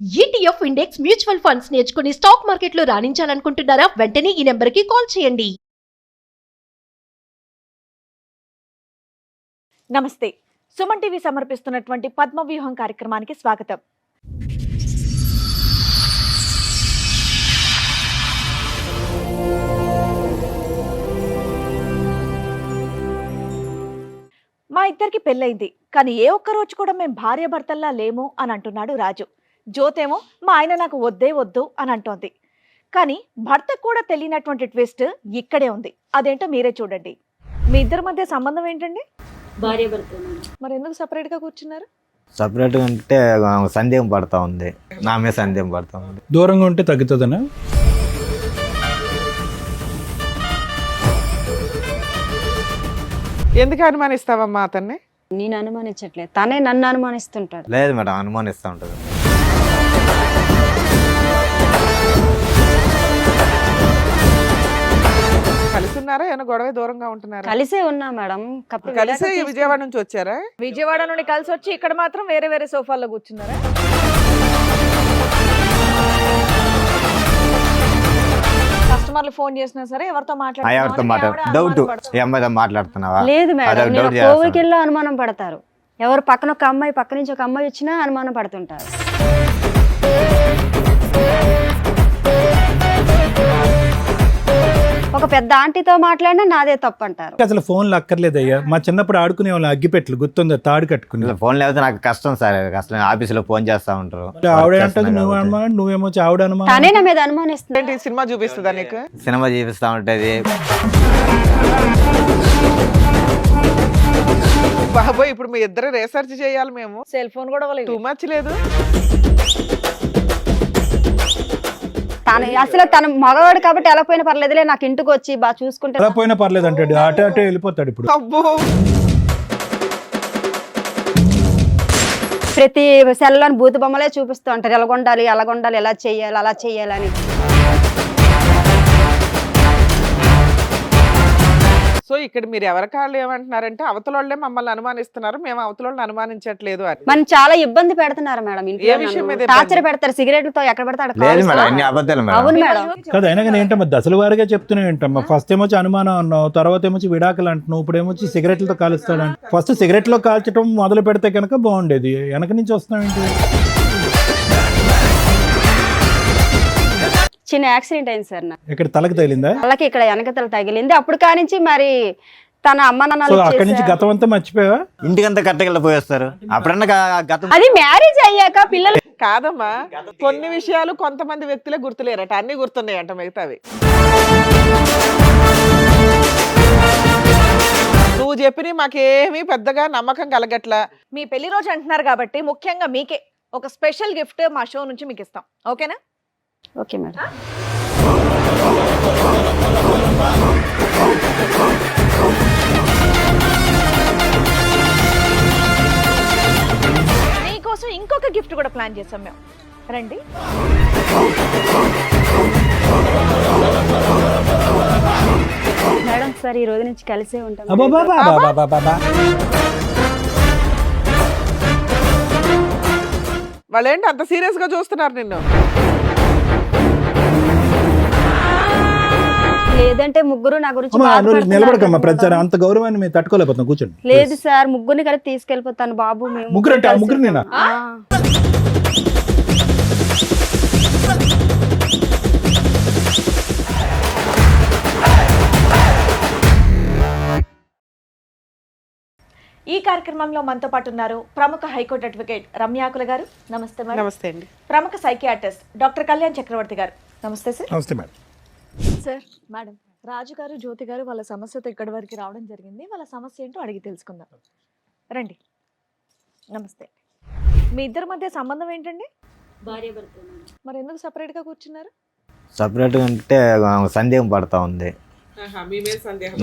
ETF index mutual funds నేర్చుకుని stock మార్కెట్లో రాణించాలనుకుంటున్నారా? వెంటనే ఈ నెంబర్కి కాల్ చేయండి. నమస్తే. సుమన్ టీవీ సమర్పిస్తున్నటువంటి పద్మవ్యూహం కార్యక్రమానికి స్వాగతం. మా ఇద్దరికి పెళ్ళైంది, కానీ ఏ ఒక్క రోజు కూడా మేము భార్యాభర్తల్లా లేము అని అంటున్నాడు రాజు. జ్యోతేమో మా ఆయన నాకు వద్దే వద్దు అని అంటోంది. కానీ భర్తకు కూడా తెలియనటువంటి ట్విస్ట్ ఇక్కడే ఉంది. అదేంటో మీరే చూడండి. మీ ఇద్దరి మధ్య సంబంధం ఏంటండి? భార్యాభర్త. మరి ఎందుకు సపరేట్ గా కూర్చున్నారు? సపరేట్గా ఉంటే సందేహం పడతా ఉంది, నా మీద సందేహం పడతా ఉంది. దూరంగా ఉంటే తగ్గుతుందనా? ఎందుకు అనుమానిస్తావమ్మా అతన్ని? నేను అనుమానించట్లేదు, తనే నన్ను అనుమానిస్తుంటాడు. లేదు మేడం, అనుమానిస్తూ ఉంటుంది. కలిసి ఉన్నారా? ఏమైనా గొడవ దూరంగా ఉంటున్నారా? కలిసే ఉన్నా మేడం. కలిసే విజయవాడ నుంచి వచ్చారా? విజయవాడ నుండి కలిసి వచ్చి ఇక్కడ మాత్రం వేరే వేరే సోఫాల్లో కూర్చున్నారా? కస్టమర్లు ఫోన్ చేసినా సరే ఎవరితో డౌట్ ఈ అమ్మాయితో మాట్లాడుతున్నావా? లేదు మేడం, అదొక నేను doubt చేస్తాను. కోవికెళ్ళి అనుమానం పడతారు. ఎవరు పక్కన ఒక అమ్మాయి, పక్క నుంచి ఒక అమ్మాయి వచ్చినా అనుమానం పడుతుంటారు. ఒక పెద్ద ఆంటీతో మాట్లాడినా నాదే తప్పు అంటారు. అసలు ఫోన్లు అక్కర్లేదయ్యా. మా చిన్నప్పుడు ఆడుకునే వాళ్ళు అగ్గిపెట్లు గుర్తుందా? తాడు కట్టుకుని. ఫోన్ లేకపోతే నాకు కష్టం సార్. అసలు ఆఫీసులో ఫోన్ చేస్తా ఉంటారు. ఆవిడ అంటది నువ్వు అనుమానం, నువ్వేమో ఆవిడ అనుమానం. తనే నా మీద అనుమానిస్తుంది. ఏంటి సినిమా చూపిస్తుందా నీకు? సినిమా చూపిస్తా ఉంటది. బాబోయ్, ఇప్పుడు మీ ఇద్దరు రీసెర్చ్ చేయాలి మేము. సెల్ ఫోన్ కూడా టూ మచ్ లేదు. అసలు తన మగవాడు కాబట్టి ఎలా పోయినా పర్లేదులే, నాకు ఇంటికి వచ్చి బాగా చూసుకుంటే ఎలా పోయినా పర్లేదు అంటాడు. అటే అటే వెళ్ళిపోతాడు. ఇప్పుడు అబ్బో, ప్రతి సెల్లోని బూతు బొమ్మలే చూపిస్తూ ఉంటారు. ఎలాగొండాలి, ఎలాగొండాలి, ఎలా చేయాలి, అలా చేయాలని. సో ఇక్కడ మీరు ఎవరి కాళ్ళు ఏమంటున్నారంటే అవతల వాళ్ళే మమ్మల్ని అనుమానిస్తున్నారు, మేము అవతల వాళ్ళని అనుమానించట్లేదు అని. మనం చాలా ఇబ్బంది పెడుతున్నారు మేడం. ఏ విషయం మీద టార్చర్ పెడతారు, సిగరెట్లతో ఎక్కడ పెడతాడు. లేదు మేడం, అన్ని అబద్ధాలు మేడం. అవును మేడం. కదా, అయినా కానీ ఏంటమ్మా దశల వారిగా చెప్తూనే ఏంటమ్మా. ఫస్ట్ ఏమొచ్చి అనుమానం అన్నావు, తర్వాత ఏమొచ్చి విడాకులు అంటున్నావు, ఇప్పుడు ఏమొచ్చి సిగరెట్లతో కాలుస్తాడు. ఫస్ట్ సిగరెట్లో కాల్చడం మొదలు పెడితే కనుక బాగుండేది. వెనక నుంచి వస్తున్నావేంటి? చిన్న యాక్సిడెంట్ అయింది సార్ నాకు. ఇక్కడ తలకు తగిలిందా? వాళ్ళకి ఇక్కడ వెనకతల తగిలింది. అప్పుడు కానించి మరి తన అమ్మ సో నాన్నలు అక్కడి నుంచి గతం అంతా మర్చిపోయావా? ఇంటికంతా కట్టగల పోయేస్తారు. అప్పుడన్నా గతం అది మ్యారేజ్ అయ్యాక పిల్లలు కాదమ్మా, కొన్ని విషయాలు కొంతమంది వ్యక్తులే గుర్తులేరట, అన్ని గుర్తున్నాయంట మిగతావి. నువ్వు చెప్పిన మాకేమీ పెద్దగా నమ్మకం కలగట్లా. మీ పెళ్లి రోజు అంటున్నారు కాబట్టి ముఖ్యంగా మీకే ఒక స్పెషల్ గిఫ్ట్ మా షో నుంచి మీకు ఇస్తాం. ఓకేనా? Okay madam. మీకోసం ఇంకొక గిఫ్ట్ కూడా ప్లాన్ చేసాం మేము. రండి. మేడం సార్ ఈ రోజు నుంచి కలిసే ఉంటాం. అబ్బబ్బబ్బబ్బబ్బబ్బబ్బ. వాళ్ళేంటి అంత సీరియస్ గా చూస్తున్నారు నిన్ను? లేదంటే ముగ్గురు నా గురించి అమ్మా, నువ్వు బాధపడుతున్నారు నిలబడకమ్మా. కదా. ప్రతిసారి అంత గౌరవాన్ని మేము తట్టుకోలేకపోతున్నాం. కూర్చోండి. లేదు సార్, ముగ్గురిని కలిపి తీసుకెళ్ళిపోతాను బాబు. మేము ముగ్గురు అంటే ఆ కలిసి ముగ్గురు నేనా? ఆ. ఈ కార్యక్రమంలో మనతో పాటు ఉన్నారు ప్రముఖ హైకోర్టు అడ్వకేట్ రమ్యాకుల గారు. నమస్తే మేడం. నమస్తే అండి. ప్రముఖ సైకియాట్రిస్ట్ డాక్టర్ కళ్యాణ్ చక్రవర్తి గారు. నమస్తే సార్. నమస్తే మేడం. సార్, మేడం, రాజు గారు, జ్యోతి గారు వాళ్ళ సమస్యతో ఇక్కడి వరకు రావడం జరిగింది. వాళ్ళ సమస్య ఏంటో అడిగి తెలుసుకుందాం. రండి. నమస్తే. మీ ఇద్దరి మధ్య సంబంధం ఏంటండి? భార్యాభర్త. మరి ఎందుకు సపరేట్ గా కూర్చున్నారు? సపరేట్గా ఉంటే సందేహం పడతా ఉంది,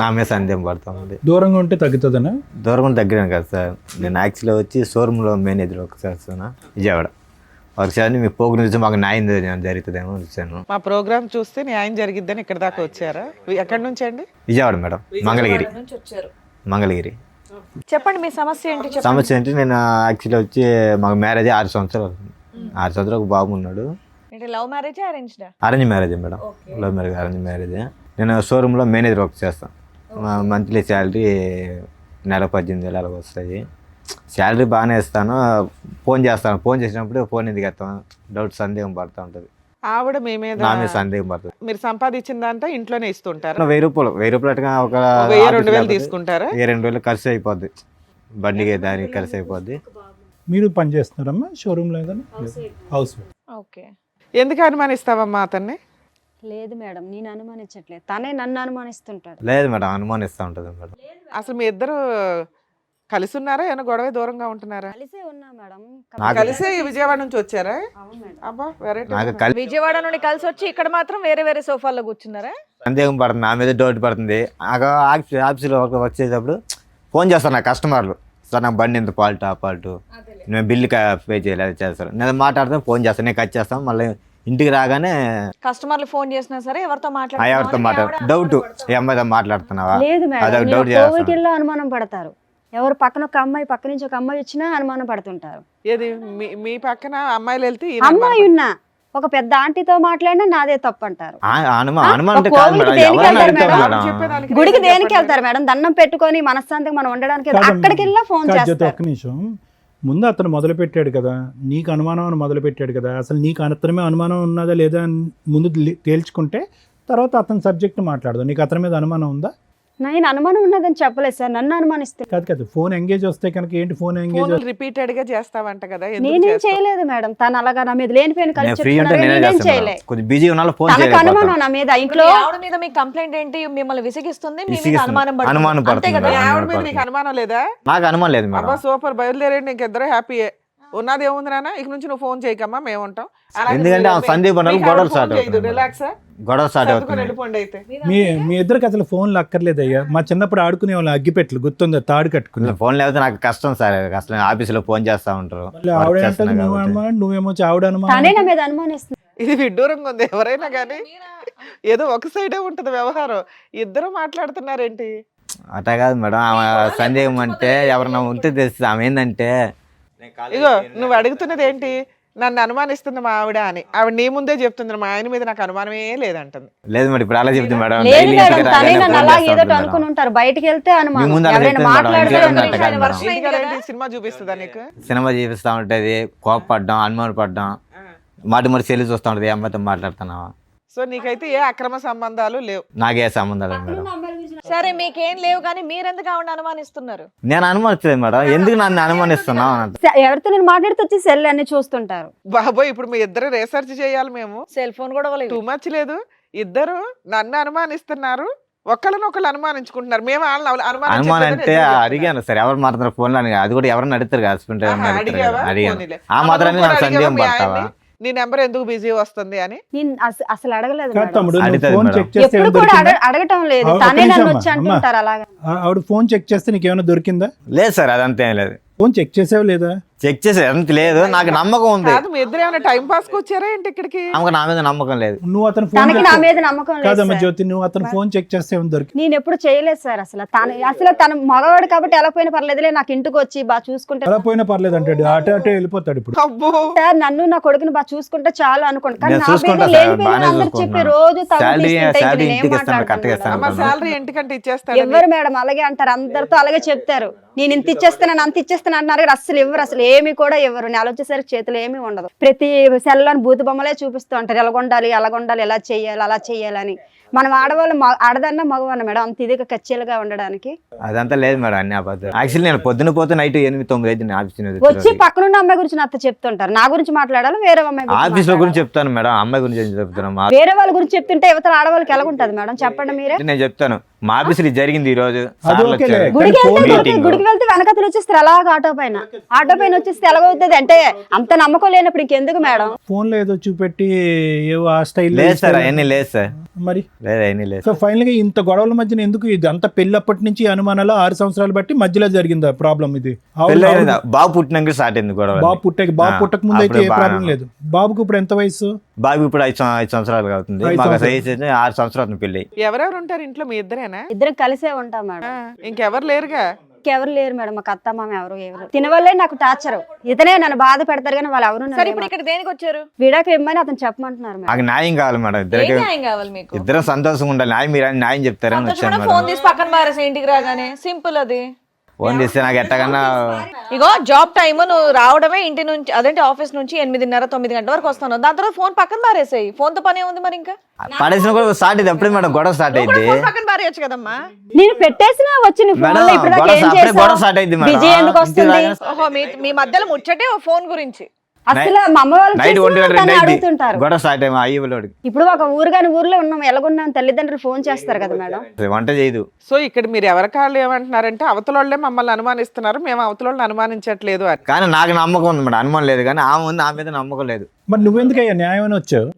నా మీద సందేహం పడతా ఉంది. దూరంగా ఉంటే తగ్గుతుందనా? దూరం తగ్గినాను కదా సార్. నేను యాక్చువల్గా వచ్చి షోరూంలో మేనేజర్ ఒకసారి విజయవాడ ఒకసారి మీ ప్రోగ్రామ్ చూసి మాకు న్యాయం జరుగుతుందేమో వచ్చాను. మా ప్రోగ్రామ్ చూస్తే న్యాయం జరిగిద్దని ఇక్కడ దాకా వచ్చారా? ఎక్కడి నుంచి అండి? విజయవాడ మేడం, మంగళగిరి. నుంచి వచ్చారు. మంగళగిరి. చెప్పండి మీ సమస్య ఏంటి? సమస్య ఏంటి, నేను యాక్చువల్లీ వచ్చి మాకు మ్యారేజ్ 6 సంవత్సరాలు అవుతుంది. 6 సంవత్సరాలు ఒక బాబు ఉన్నాడు. అంటే love marriage arranged? Arrange marriage madam. Love marriage, arrange marriage. నేను షోరూంలో మేనేజర్ వర్క్ చేస్తాను. మంత్లీ శాలరీ నెల 18,000 అలా వస్తాయి. శాలరీ బాగానే ఇస్తాను. ఫోన్ చేస్తాను. ఫోన్ చేసినప్పుడు ఫోన్ ఎందుకు ఎత్తాను డౌట్, సందేహం పడుతూ ఉంటుంది. ఆవిడ మీ మీద నా మీద సందేహం పడుతుంది. మీరు సంపాదించిందంతా ఇంట్లోనే ఇస్తుంటారు. 1000 రూపాయలు, 1000 రూపాయలు అట్టుగా ఒక 2,000 తీసుకుంటారా? 2,000 ఖర్చు అయిపోద్ది. బండికి దానికి ఖర్చు అయిపోద్ది. మీరు పని చేస్తున్నారమ్మా షోరూంలో ఏదైనా? House wife. ఓకే. ఎందుకు అనుమానిస్తావమ్మా అతన్ని? లేదు మేడం, నేను అనుమానించట్లేదు, తనే నన్ను అనుమానిస్తుంటాడు. లేదు మేడం, అనుమానిస్తూ ఉంటుంది మేడం. అసలు మీ ఇద్దరు కలిసి ఉన్నారా, ఏమైనా గొడవ దూరంగా ఉంటున్నారా? కలిసే ఉన్నా మేడం. కలిసే విజయవాడ నుంచి వచ్చారా? అవును మేడం. అబ్బా వెరైటీ. నాకు కలిసి విజయవాడ నుండి కలిసి వచ్చి ఇక్కడ మాత్రం వేరే వేరే సోఫాల్లో కూర్చున్నారా? సందేహం పడుతుంది, నా మీద డౌట్ పడుతుంది. ఆఫీస్లో వర్క్ చేసేటప్పుడు ఫోన్ చేస్తాను నా కస్టమర్లు, సార్ నాకు బండి ఎంత ఫాల్ట్, ఆ ఫాల్ట్, నేను బిల్లు పే చేయాలి, అది చేస్తారు. నేను మాట్లాడితే ఫోన్ చేస్తాను, నేను కట్ చేస్తాను. మళ్ళీ ఇంటికి రాగానే కస్టమర్లు ఫోన్ చేసినా సరే ఎవరితో ఎవరితో డౌట్, ఈ అమ్మాయితో మాట్లాడుతున్నావా, లేదు అదొక మేడం, డౌట్ కోవికిల్లో అనుమానం పడతారు. ఎవరు పక్కన ఒక అమ్మాయి, పక్క నుంచి ఒక అమ్మాయి వచ్చినా అనుమానం పడుతుంటారు. ఏది మీ పక్కన అమ్మాయిలు వెళ్తే అమ్మాయి ఉన్నా ఒక పెద్ద ఆంటీతో మాట్లాడినా నాదే తప్పు అంటారు. అనుమానం అంటే ఒక కాదు కోవిల్కి మేడం, దేనికి ఎవరైనా వెళ్తారు అడుగుతారు మేడం? మేడం. గుడికి దేనికి వెళ్తారు మేడం? దండం పెట్టుకొని మనశ్శాంతిగా మనం ఉండడానికి అక్కడికి వెళ్ళా ఫోన్ చేస్తారు. ఒక్క నిమిషం. ముందు అతను మొదలు పెట్టాడు కదా, నీకు అనుమానం అని మొదలు పెట్టాడు కదా, అసలు నీకు అతని అనుమానం ఉన్నదా లేదా అని ముందు తేల్చుకుంటే తర్వాత అతని సబ్జెక్ట్ మాట్లాడదు. నీకు అతని మీద అనుమానం ఉందా? నేను అనుమానం ఉన్నదని చెప్పలేదు సార్, నన్ను అనుమానిస్తే. కాదు ఫోన్ ఎంగేజ్ వస్తే కనుక ఏంటి ఫోన్ ఎంగేజ్? రిపీటెడ్ గా చేస్తావంట కదా, నేనేం చేయలేదు మేడం. తను అలాగా నా మీద లేనిపోయిన నేను ఫ్రీ ఉంటే నేనే నేనేం చేస్తాను చేయలే. మేడం. కొద్దిగా బిజీ ఉన్నా ఫోన్ తనకు అనుమానం నా మీద. ఇంట్లో ఆవిడ మీద మీ కంప్లైంట్ ఏంటి? మిమ్మల్ని విసిగిస్తుంది, మీ మీద విసిగిస్తుంది. అనుమానం పడుతుంది. అనుమానం అంతే పడుతుంది కదా? మేడం. ఆవిడ మీద నీకు అనుమానం లేదా? నాకు అనుమానం లేదు మేడం. అబ్బా సూపర్, బయలుదేరండి, ఇంకిద్దరు హ్యాపీయే. ఉన్నది ఏముంది నాన్న, ఇక నుంచి నువ్వు ఫోన్ చేయకమ్మా, మేము ఉంటాం. ఎందుకంటే ఆ సందీప్ అన్నోళ్ళు గొడవలు స్టార్ట్ అవుతుంది. రిలాక్స్, గొడవ స్టార్ట్ అవుతుంది. వెళ్ళిపోండి అయితే. మీ ఇద్దరికి అసలు ఫోన్లు అక్కర్లేదు అయ్యా. మా చిన్నప్పుడు ఆడుకునే వాళ్ళు అగ్గిపెట్లు గుర్తుందా, తాడు కట్టుకుని. ఫోన్ లేకపోతే నాకు కష్టం సార్, కష్టం. ఆఫీసులో ఫోన్ చేస్తా ఉంటారు. ఆవిడ అంటది నువ్వు అనుమానం, నువ్వేమో ఆవిడ అనుమానం. తనే నా మీద అనుమానిస్తుంది. ఇది విడ్డూరంగా ఉంది. ఎవరైనా కానీ ఏదో ఒక సైడే ఉంటది వ్యవహారం, ఇద్దరు మాట్లాడుతున్నారేంటి? అట్లా కాదు మేడం, ఆమె సందేహం అంటే ఎవరన్నా ఉంటే తెలుస్తుంది. ఆమె ఏంటంటే ఇగో నువ్వు అడుగుతున్నది ఏంటి, నన్ను అనుమానిస్తుంది మా ఆవిడ అని. ఆవిడ నీ ముందే చెప్తుంది, మా ఆయన మీద నాకు అనుమానమే లేదంటుంది. లేదు మేడం, ఇప్పుడు అలా చెప్తుంది మేడం. లేదు డైలీ మేడం, ఇంటికి తనే రాగానే నన్ను ఫోన్ అలా చేస్తా ఏదో ఉంటుంది అనుకుని మేడం. ఉంటారు. బయటికి వెళ్తే అనుమానం. మీ ముందు అలా ఎవరైనా చెప్తుంది మేడం, మాట్లాడితే ఇంటికి అనుమానం. రాగానే మేడం. వర్షం అయింది కదా? సినిమా చూపిస్తుందా నీకు? సినిమా చూపిస్తా ఉంటది, కోపపడ్డాం, అనుమానం పడ్డాం, మరి చెల్లి చూస్తా ఉంటది, ఏ అమ్మాయితో మాట్లాడుతున్నావా. సో నీకైతే ఏ అక్రమ సంబంధాలు లేవు? నాకే సంబంధాలు లేదు మేడం. సరే మీకేం లేవు కానీ మీరెందుకు ఆవిడ అనుమానిస్తున్నారు? నేను అనుమానించలేదు మేడం, ఎందుకు నన్ను అనుమానిస్తున్నావు అని అంట. ఎవరితో నేను మాట్లాడితే వచ్చి సెల్ అన్ని చూస్తుంటారు. బాబోయ్, ఇప్పుడు మీ ఇద్దరు రీసెర్చ్ చేయాలి మేము. సెల్ ఫోన్ కూడా ఇవ్వలేదు. టూ మచ్ లేదు. ఇద్దరు నన్ను అనుమానిస్తున్నారు, ఒకళ్ళనొకళ్ళు అనుమానించుకుంటున్నారు. మేము వాళ్ళని అనుమానం అంటే అడిగాను సార్, ఎవరు మాట్లాడుతున్నారు ఫోన్ లో అని. అది కూడా ఎవరన్నా అడుగుతారు కదా, హస్బెండ్ అడిగావా? అడిగాను. పోనీలే. ఆ మాత్రాన్ని అమ్మ, నాకు నువ్వు సందేహం కూడా పడతావా? అడిగావా నీ నెంబర్ ఎందుకు బిజీ వస్తుంది అని? నేను అసలు అడగలేదు కాదు మేడం. తమ్ముడు, నువ్వు అడుగుతుంది ఫోన్ మేడం. చెక్ చేస్తే ఎప్పుడు ఏమైనా కూడా దొరికిందా? అడగటం లేదు. ఒక్క తనే నిమిషం నన్ను అమ్మా, వచ్చి అమ్మా. అంటుంటారు అలాగా. ఆవిడ ఫోన్ చెక్ చేస్తే నీకేమైనా దొరికిందా? లేదు సార్, అదంతా ఏం లేదు. ఫోన్ చెక్ చేసావు లేదా? చెక్ చేసి అంత లేదు, నాకు నమ్మకం ఉంది. కాదు, మీ ఇద్దరు ఏమైనా టైం పాస్ కి వచ్చారా ఏంటి ఇక్కడికి? ఆమెకు నా మీద నమ్మకం లేదు. నువ్వు అతను ఫోన్ తనకి నా మీద నమ్మకం లేదు కాదమ్మా సార్. జ్యోతి, నువ్వు అతను ఫోన్ చెక్ చేస్తే ఏమైనా దొరికింది? నేను ఎప్పుడు చేయలేదు సార్. అసలు తన మగవాడు కాబట్టి ఎలా పోయినా పర్లేదులే, నాకు ఇంటికి వచ్చి బాగా చూసుకుంటే అలా పోయినా పర్లేదు అంటాడు, అటే అటే వెళ్ళిపోతాడు. ఇప్పుడు అబ్బో, సార్ నన్ను నా కొడుకుని బాగా చూసుకుంటే చాలు అనుకోండి. కానీ నేను నా చూసుకుంటా పేరు సార్, లేని పేరు బాగానే అందరు చెప్పి చూసుకుంటున్నాను. రోజు తగులు శాలరీ తీస్తుంటే ఇంక శాలరీ నేనేం ఇంటికి ఇస్తాను, మాట్లాడతాను కరెక్ట్గా ఇస్తాను. అమ్మ శాలరీ ఇంటికంటే ఇచ్చేస్తాడు. ఎవరు మేడం అలాగే అంటారు, అందరితో అలాగే చెప్తారు. నేను ఇంత ఇచ్చేస్తాను అంత ఇచ్చేస్తాను అంటున్నారు కానీ అసలు ఇవ్వరు, అసలు ఏమి కూడా ఇవ్వరు. నెల వచ్చేసరికి చేతిలో ఏమీ ఉండదు. ప్రతి సెల్లోని భూత బొమ్మలే చూపిస్తూ ఉంటారు, ఎలాగొండాలి అలాగొండాలి, ఎలా చెయ్యాలి అలా చెయ్యాలని. మనం ఆడవాళ్ళు ఆడదన్నా మగవన్న మేడం అంత ఇదిగా కచ్చీలుగా ఉండడానికి. అదంతా లేదు మేడం, అన్ని అబద్ధాలు. యాక్చువల్లీ నేను పొద్దున పోతే నైట్ 8-9 అయితే ఆఫీస్ వచ్చి పక్కనున్న అమ్మాయి గురించి నాతో చెప్తుంటారు. నా గురించి మాట్లాడాలి, వేరే అమ్మాయి గురించి ఆఫీస్ లో మాట్లాడాలా? గురించి చెప్తాను మేడం, అమ్మాయి గురించి ఏం చెప్తాను. వేరే వాళ్ళ గురించి చెప్తుంటే యువతల ఆడవాళ్ళకి ఎలా ఉంటది మేడం చెప్పండి మీరే. నేను చెప్తాను, మా ఆఫీస్ లో జరిగింది ఈ రోజు. అది సార్లు ఓకేలే. వచ్చారు. గుడికి కానీ ఫోన్ వెళ్తే మీటింగ్. గుడికి వెళ్తే వెనకతలు వచ్చేస్తారు అలాగ ఆటో పైన వచ్చేస్తే ఎలాగవుతుంది అంటే అంత నమ్మకం లేనప్పుడు ఇంకెందుకు మేడం? ఫోన్ లో ఏదో చూపెట్టి ఏవో ఆ స్టైల్ లేదు సార్, అవన్నీ లేదు సార్, మరి. లేదు అవన్నీ లేదు. సో ఫైనల్ గా ఇంత గొడవల మధ్యన ఎందుకు ఇది అంత పెళ్ళప్పటి నుంచి అనుమానాలు 6 సంవత్సరాలు బట్టి మధ్యలో జరిగిందా ప్రాబ్లం ఇది? పెళ్ళి అయిందా? బాబు పుట్టినాక స్టార్ట్ అయింది గొడవ. బాబు పుట్టక ముందు అయితే ఏ అప్పుడు ప్రాబ్లం బాగా లేదు. బాబుకు ఇప్పుడు ఎంత వయసు? బాబు ఇప్పుడు 5 సంవత్సరాలు అవుతుంది. 5 మాకు సంవత్సరాలు. వయసు అయితే 6 సంవత్సరాలు పెళ్ళి. ఎవరెవరు ఉంటారు ఇంట్లో? మీ ఇద్దరేనా? ఇద్దరం కలిసే ఉంటాం మేడం. ఇంకెవరు లేరుగా? ఎవరు లేరు మేడం, మాకు అత్త మామ ఎవరు తినవల్లే నాకు టార్చర్. ఇతనే నన్ను బాధ పెడతారు కానీ వాళ్ళు ఎవరు సరే ఇప్పుడు ఇక్కడ దేనికి వచ్చారు? విడాకులు ఇమ్మని అతను చెప్పమంటున్నారు మేడం. నాకు న్యాయం కావాలి మేడం, ఏం ఇద్దరికి న్యాయం కావాలి మీకు? ఇద్దరం సంతోషంగా ఉండాలి. న్యాయం మీరు న్యాయం చెప్తారని వచ్చాను ఫోన్ మేడం. తీసి పక్కన పారేసి ఇంటికి రాగానే సింపుల్ అది. ఫోన్ చేస్తే నాకు ఎట్టకన్నా ఇగో జాబ్ టైమ్ నువ్వు రావడమే ఇంటి నుంచి, అదేంటి ఆఫీస్ నుంచి 8:30 9 గంటల వరకు వస్తాను. దాని తర్వాత ఫోన్ పక్కన పారేసాయి. ఫోన్ తో పని ఉంది మరి ఇంకా పడేసిన కూడా స్టార్ట్ అయింది అప్పుడే మేడం, గొడవ స్టార్ట్ అయింది ఫోన్ పక్కన పారేయచ్చు కదమ్మా. నేను పెట్టేసినా వచ్చి నీ ఫోన్ లో మేడం, ఇప్పుడు గొడవ ఏం అప్పుడే గొడవ చేసావు? స్టార్ట్ అయింది మేడం. బిజీ ఎందుకు వస్తుంది? ఓహో మీ మధ్యలో ముచ్చటే ఓ ఫోన్ గురించి. అసలు మా అమ్మ వాళ్ళు నైట్ చేసినా 1:2 తను అయింది అడుగుతుంటారు. గొడవ స్టార్ట్ అయ్యి అయ్యలోడికి ఇప్పుడు ఒక ఊరు కాని ఊర్లో ఉన్నాం, ఎలాగున్నాం తల్లిదండ్రులు ఫోన్ చేస్తారు కదా మేడం. వంట చేయదు. సో ఇక్కడ మీరు ఎవరికాళ్ళు ఏమంటున్నారంటే అవతలోళ్ళే మమ్మల్ని అనుమానిస్తున్నారు, మేము అవతలోళ్ళని అనుమానించట్లేదు అని. కానీ నాకు నమ్మకం ఉంది మేడం, అనుమానం లేదు. కానీ ఆమె ఉంది, ఆమె మీద నమ్మకం లేదు. మరి నువ్వెందుకయ్యా న్యాయం అని వచ్చావు?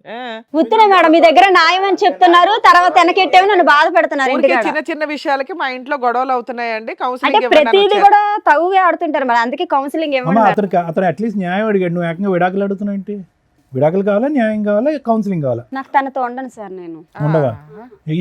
ఉత్తరే మేడం మీ దగ్గర న్యాయం అని చెప్తున్నారు, తర్వాత వెనకెట్టేమో నన్ను బాధ పెడుతున్నారు ఊరికే ఇంటికాడ. చిన్న చిన్న విషయాలకి మా ఇంట్లో గొడవలు అవుతున్నాయండి, అంటే కౌన్సిలింగ్ ప్రతిదీ కూడా తగుగా ఆడుతుంటారు మేడం, అందుకే కౌన్సిలింగ్ అమ్మ ఇవ్వండి. అతను అట్లీస్ట్ న్యాయం అడిగాడు, నువ్వు ఏకంగా విడాకులు అడుగుతున్నావు ఏంటి? విడాకులు కావాలా, న్యాయం కావాలా, కౌన్సిలింగ్ కావాలా? నాకు తనతో ఉండను సార్ నేను. ఉండవా?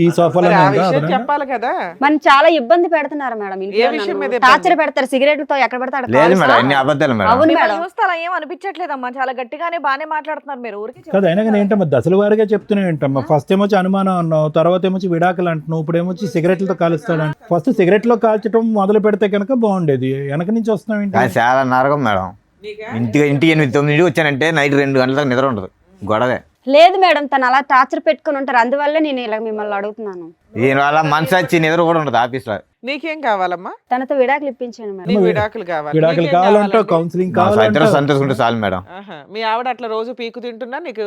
ఈ సోఫాలో ఆ విషయం చెప్పాలి కదా. మనం చాలా ఇబ్బంది పెడుతున్నారు మేడం ఏ విషయం మీద ఇంట్లో. ఇబ్బంది? టార్చర్ పెడతారు, సిగరెట్లతో ఎక్కడ పెడతాడు లేదు మేడం, అన్ని అబద్ధాలు మేడం. అవును మిమ్మల్ని మేడం. చూస్తే అలా ఏం అనిపించట్లేదమ్మా, చాలా గట్టిగానే బానే మాట్లాడుతున్నారు మీరు. ఊరికి కదా అయినా కానీ ఏంటమ్మా దశల వారిగా చెప్తూనే ఏంటమ్మా? ఫస్ట్ ఏమొచ్చి అనుమానం అన్నావు, తర్వాత ఏమొచ్చి విడాకులు అంటున్నావు, ఇప్పుడు ఏమొచ్చి సిగరెట్లతో కాలుస్తాడు. ఫస్ట్ సిగరెట్లో కాల్చడం మొదలు పెడితే కనుక బాగుండేది, వెనక నుంచి వస్తున్నావు ఏంటి? కానీ చాలా నరకం మేడం. ఇంటికి 8 9 వచ్చానంటే నైట్ 2 గంటల దాకా నిద్ర ఉండదు, గొడవే. లేదు మేడం, తను అలా టార్చర్ పెట్టుకుని ఉంటారు, అందువల్లే నేను ఇలా మిమ్మల్ని అడుగుతున్నాను. దీనివల్ల మనసు వచ్చి నిద్ర కూడా ఉండదు ఆఫీస్లో. నీకేం కావాలమ్మా? తనతో విడాకులు ఇప్పించాను మేడం. నీకు విడాకులు కావాలి. విడాకులు నీకేం కావాలంటావు, కావాలండి? కౌన్సిలింగ్ ఇద్దరు కావాలంటావు. సంతోషంగా చాలు మేడం. ఆహా. మీ ఆవిడ అట్లా రోజు పీకు తింటున్నా నీకు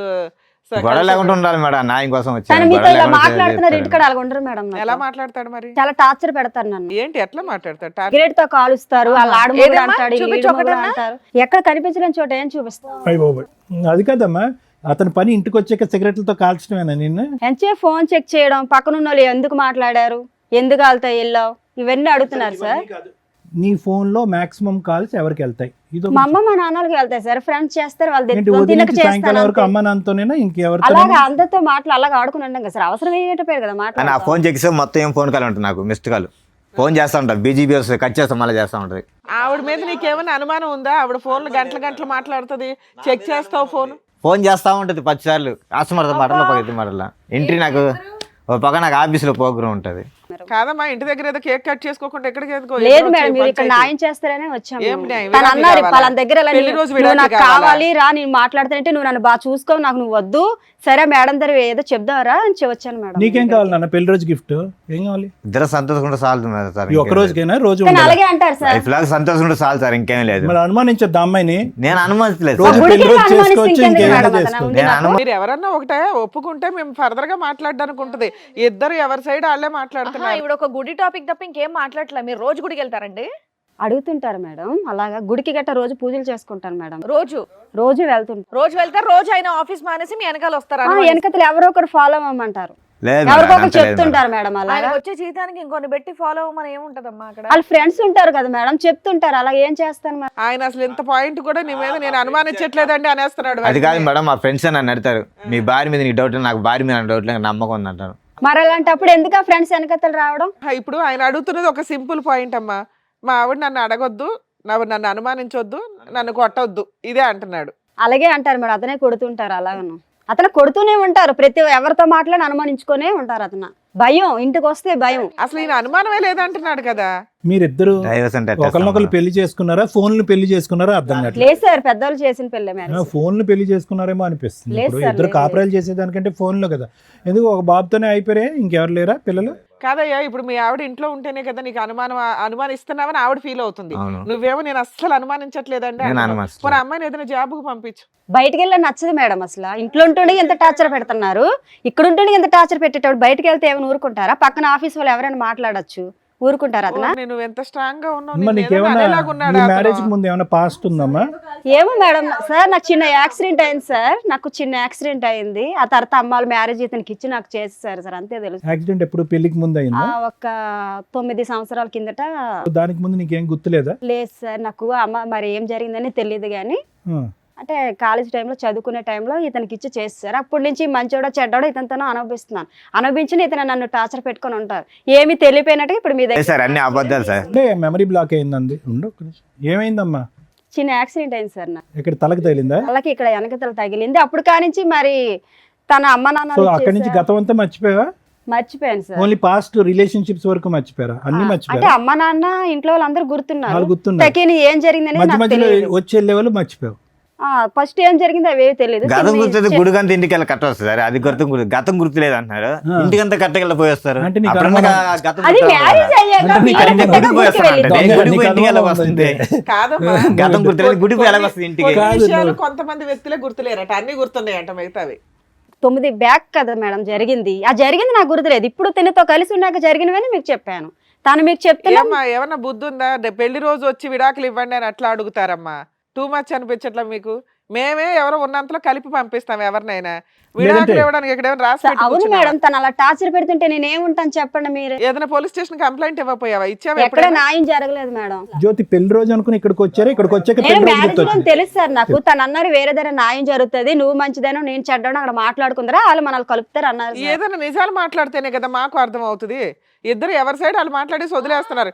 గొడవ లేకుండా ఉండాలి మేడం, న్యాయం కోసం తను వచ్చాను. మీతో గొడవ ఇలా లేకుండా మాట్లాడుతున్నారు, చేస్తాడు. ఇంటికాడ అలా ఉండరు మేడం నాతో. ఎలా మాట్లాడతాడు మరి? చాలా టార్చర్ పెడతారు నన్ను. ఏంటి ఎట్లా మాట్లాడతాడు? సిగరెట్ తో కాలుస్తారు, వాళ్ళు ఆడమూడు ఏదమ్మా? అంటాడు, చూపించు ఈడు మొగుడు ఒకటన్నా? అంటారు. ఎక్కడ కనిపించలేని చోట ఏం చూపిస్తారు? అయ్య బాబోయ్. అది కాదమ్మా, అతని పని ఇంటికి వచ్చాక సిగరెట్లతో కాల్చడమేనా నిన్ను? ఎంచే ఫోన్ చెక్ చేయడం, పక్కనున్న వాళ్ళు ఎందుకు మాట్లాడారు, ఎందుకు వాళ్ళతో వెళ్ళావు, ఇవన్నీ అడుగుతున్నారు సార్. నీ ఫోన్ లో మాక్సిమం కాల్స్ ఎవరికి వెళ్తాయి? ఇది మా అమ్మ మా నాన్నలకి వెళ్తాయి సార్, ఫ్రెండ్స్ చేస్తారు, వాళ్ళు ఏంటి తెచ్చుకొని ఉదయం తినక నుంచి సాయంకాలం వరకు చేస్తాను. అమ్మ నాన్నతోనేనా ఇంకెవరితో? అలాగా అందరితో మాటలు అలాగా ఆడుకుని ఉంటాం కదా సార్, అవసరం ఏంటో కదా కానీ ఆ మాట్లాడు. ఫోన్ చెక్కిస్తే మొత్తం ఏం ఫోన్ కాల్ ఉంటుంది, నాకు మిస్డ్ కాల్. ఫోన్ చేస్తా ఉంటా, బీజీబీ వస్తుంది, కట్ చేస్తా, మళ్ళీ చేస్తా ఉంటుంది. ఆవిడ మీద నీకేమైనా అనుమానం ఉందా? ఆవిడ ఫోన్లు గంటలు మాట్లాడుతుంది, చెక్ చేస్తావు ఫోన్? ఫోన్ చేస్తా ఉంటుంది 10 సార్లు, కస్టమర్తో మాటలు పగిద్ది మాటల. ఎంట్రీ నాకు ఒక పక్క నాకు ఆఫీస్లో ప్రోగ్రామ్ ఉంటుంది. కాదమ్మా, ఇంటి దగ్గర ఏదో కేక్ కట్ చేసుకోకుండా ఎక్కడికి ఎందుకో? లేదు మేడం, మీరు ఇక్కడ న్యాయం చేస్తారనే వచ్చాము. ఏం న్యాయం? తను విడాకులు అన్నారు కావాలా? వాళ్ళ దగ్గర ఇలా పెళ్లి నువ్వు రోజు విడాకులు నాకు కావాలా? కావాలి రా, నేను మాట్లాడుతానంటే నువ్వు నన్ను బాగా చూసుకో, నాకు నువ్వు వద్దు, సరే మేడం దగ్గర ఏదో చెప్దావరా అని వచ్చాను మేడం. నీకేం కావాలి నాన్న? పెళ్లి రోజు గిఫ్ట్ ఏం కావాలి? ఇద్దరు సంతోషంగా చాలు సార్. ఈ ఒక్క రోజుకైనా రోజు కానీ ఉండాలి. అలాగే అంటారు సార్. లైఫ్ లాగా సంతోషంగా చాలు సార్, ఇంకేం లేదు. మరి అనుమానించద్దు అమ్మాయిని. నేను అనుమతిలేదు రోజు సార్. పెళ్లి రోజు గుడికి చేసుకోవచ్చు, అనుమానిస్తే ఇంకేమైనా ఇంకేం మేడం చేసుకోవచ్చు. అతను? నేను అనుమతి మీరు ఎవరన్నా ఒకటే ఒప్పుకుంటే మేము ఫర్దర్ గా మాట్లాడడానికి ఉంటది. ఇద్దరు ఎవరి సైడ్ వాళ్ళే మాట్లాడుతున్నారు. ఇప్పుడు ఒక గుడి టాపిక్ తప్ప ఇంకేం మాట్లాడట్లే. మీరు రోజు గుడికి వెళ్తారండి? అడుగుతుంటారు మేడం, అలాగా గుడికి గట్ట రోజు పూజలు చేసుకుంటాను మేడం, రోజు రోజు వెళ్తుంటారు. రోజు వెళ్తారు, రోజు ఆయన ఆఫీస్ మానేసి మీ వెనకాల వస్తారా? వెనకతలు ఎవరో ఒకరు ఫాలో అవ్వమంటారు, లేదు ఎవరికో మేడం, ఒకరు అంత లేదు మేడం. చెప్తుంటారు మేడం. అలాగా ఆయన వచ్చే జీతానికి ఇంకొన్ని పెట్టి ఫాలో అవ్వమని ఏముంటదమ్మా అక్కడ? వాళ్ళ ఫ్రెండ్స్ ఉంటారు కదా మేడం, చెప్తుంటారు, అలా ఏం చేస్తాను మేడం. ఆయన అసలు ఇంత పాయింట్ కూడా నీ మీద నేను అనుమానించట్లేదండి అనేస్తున్నాడు. అది కాదు మేడం, మా ఫ్రెండ్స్ నన్ను అడతారు, మీ భార్య మీద నీకు డౌట్, నాకు భార్య మీద డౌట్ లేదు, నమ్మకం ఉంది అంటారు. మరి అలాంటప్పుడు ఎందుకు ఆ ఫ్రెండ్స్ వెనకతలు రావడం? ఇప్పుడు ఆయన అడుగుతున్నది ఒక సింపుల్ పాయింట్ అమ్మా, మా ఆవిడ నన్ను అడగొద్దు, నన్ను అనుమానించొద్దు, నన్ను కొట్టొద్దు, ఇదే అంటున్నాడు. అలాగే అంటారు మేడం, అతనే కొడుతుంటారు. అలాగను అతను కొడుతూనే ఉంటారు, ప్రతి ఎవరితో మాట్లాడి అనుమానించుకునే ఉంటారు. అతను భయం, ఇంటికి వస్తే భయం. అసలు ఈయన అనుమానమే లేదంటున్నాడు కదా. మీరిద్దరు డైవర్స్ అంటే ఎట్లా ఒకరినొకరు ఇస్తాం పెళ్లి చేసుకున్నారా, ఫోన్లు పెళ్లి చేసుకున్నారా అర్థం కావట్లేదు. లేదు సార్, పెద్దవాళ్ళు చేసిన పెళ్ళే మ్యారేజ్. ఫోన్లు పెళ్లి చేసుకున్నారేమో అనిపిస్తుంది. లేదు ఇప్పుడు సార్, ఇద్దరు లేదు. కాపురాలు చేసేదానికంటే ఫోన్లో కదా. ఎందుకు ఒక బాబుతోనే అయిపోయారే, ఇంకెవరు లేరా పిల్లలు? కాదయ్యా, ఇప్పుడు మీ ఆవిడ ఇంట్లో ఉంటేనే కదా నీకు అనుమానిస్తున్నావని ఆవిడ ఫీల్ అవుతుంది. అవును. నువ్వేమో నేను అస్సలు అనుమానించట్లేదండి నేను అంటున్నావు. అనుమానిస్తలేదు. పోనీ అమ్మాయిని ఏదైనా జాబ్కు పంపించు. బయటికి వెళ్ళి నచ్చదు మేడం, అసలు ఇంట్లో ఉంటుండే ఎంత టార్చర్ పెడుతున్నారు, ఇక్కడ ఉంటుండే ఎంత టార్చర్ పెట్టేటప్పుడు బయటకు వెళ్తే ఏమైనా ఊరుకుంటారా? పక్కన ఆఫీస్ వాళ్ళు ఎవరైనా మాట్లాడొచ్చు, ఊరుకుంటారా అతను? నువ్వు ఎంత స్ట్రాంగ్ గా ఉన్నావు, అమ్మా, నిన్ను ఏదైనా నీకేమన్నా అనేలాగున్నాడా నీ అతను? మ్యారేజ్ కి ముందు ఏమైనా పాస్ట్ ఉందమ్మా? ఏమో మేడం సార్, నాకు చిన్న యాక్సిడెంట్ అయింది సార్, నాకు చిన్న యాక్సిడెంట్ అయింది. ఆ తర్వాత అమ్మాళ్ళు మ్యారేజ్ ఇతనికి ఇచ్చి నాకు చేసేసారు సార్, అంతే తెలుసు. యాక్సిడెంట్ ఎప్పుడు పెళ్లికి ముందు అయిందా? ఒక 9 సంవత్సరాల కిందట. దానికి ముందు నీకేం గుర్తులేదా? లేదు సార్, నాకు అమ్మ మరి ఏం జరిగిందని తెలియదు కానీ అంటే కాలేజ్ టైంలో చదువుకునే టైంలో ఇతనికి ఇచ్చి చేస్తారు. అప్పటి నుంచి మంచోడో చెడ్డోడో ఇతనితో అనుభవిస్తున్నాను. అనుభవించిన ఇతను నన్ను టార్చర్ పెట్టుకొని ఉంటారు. ఏమి తెలియపోయినట్టుగా ఇప్పుడు మీ దగ్గర సార్ అన్ని అబద్ధాలు సార్. అంటే మెమరీ బ్లాక్ అయిందండి. ఉండు ఒక్క నిమిషం. ఏమైందమ్మా? చిన్న యాక్సిడెంట్ అయింది సార్ నాకు. ఇక్కడ తలకు తగిలిందా? వాళ్ళకి ఇక్కడ వెనకతల తగిలింది. అప్పుడు కానించి మరి తన అమ్మ సో నాన్న అక్కడి నుంచి గతం అంతా మర్చిపోయావా? మర్చిపోయాను సార్. ఓన్లీ పాస్ట్ రిలేషన్షిప్స్ వరకు మర్చిపోయారా? అన్ని అంటే మర్చిపోయారా? అమ్మ నాన్న ఇంట్లో వాళ్ళందరూ గుర్తున్నారు. వాళ్ళు గుర్తున్నారు. తకిని ఏం జరిగిందని మధ్య నాకు మధ్యలో తెలియదు. వచ్చి వెళ్ళే వాళ్ళు మర్చిపోయావు. ఫస్ట్ ఏం జరిగింది అవేవి తెలియదు. గతం గుర్తుంది, గుడికంతా ఇంటికి వెళ్ళి కట్ట వస్తుంది సార్. అది గతం గుర్తులేదు అంటున్నారు. ఇంటికంతా కట్టకెళ్ళి పోయేస్తారు. అంటే నీకు అప్పుడన్నా అనుమానం- గతం అది గుర్తు రావాలి మ్యారేజ్ కదా. అయ్యాక అంటే నీకు పిల్లలు అనుమానం పుట్టాక గుడికి గుడికి పోయేస్తారు వెళ్ళిద్దాం. అంటే. నీకు గుడికి ఇంటికి అనుమానం వస్తుంది. కాదమ్మా గతం గుర్తులేదు, గుడికి ఎలా వస్తుంది ఇంటికి? కొన్ని కాదు విషయాలు నువ్వు. కొంతమంది వ్యక్తులే గుర్తులేరట, అన్ని గుర్తున్నాయంట మిగతావి. 9 బ్యాక్ కదా మేడం జరిగింది. ఆ జరిగింది నాకు గుర్తులేదు. ఇప్పుడు తినతో కలిసి ఉన్నాక జరిగినవని మీకు చెప్పాను. తను మీకు చెప్తున్నా ఏమ్మా ఏమన్నా బుద్ధి ఉందా? పెళ్లి రోజు వచ్చి విడాకులు ఇవ్వండి అని అట్లా అడుగుతారమ్మా. టూ మచ్ అనిపించట్లా మీకు? మేమే ఎవరో ఉన్నంతలో కలిపి పంపిస్తాం ఎవరినైనా. విడాకులు ఇవ్వడానికి ఇక్కడ ఏమైనా రాసి పెట్టి అవును కూర్చున్నావా? మేడం, తను అలా టార్చర్ పెడుతుంటే నేను ఏముంటాను చెప్పండి మీరు. ఏదైనా పోలీస్ స్టేషన్ కంప్లైంట్ ఇవ్వపోయావా? ఇచ్చావా ఎక్కడ ఎప్పుడైనా? న్యాయం జరగలేదు మేడం. జ్యోతి పెళ్లి రోజు అనుకుని ఇక్కడికి వచ్చారు. ఇక్కడికి వచ్చాక నేను పెళ్లి రోజు మ్యారేజ్ లో గుర్తొచ్చింది. తెలుసు సార్ నాకు. తను అన్నారు వేరే దగ్గర న్యాయం జరుగుతుంది, నువ్వు మంచిదేనో నేను చెడ్డానో అక్కడ మాట్లాడుకుందరా వాళ్ళు మనల్ని కలుపుతారు అన్నారు సార్. ఏదైనా నిజాలు మాట్లాడితేనే కదా మాకు అర్థం అవుతుంది. ఇద్దరు ఎవరి సైడ్ వాళ్ళు మాట్లాడేసి వదిలేస్తున్నారు.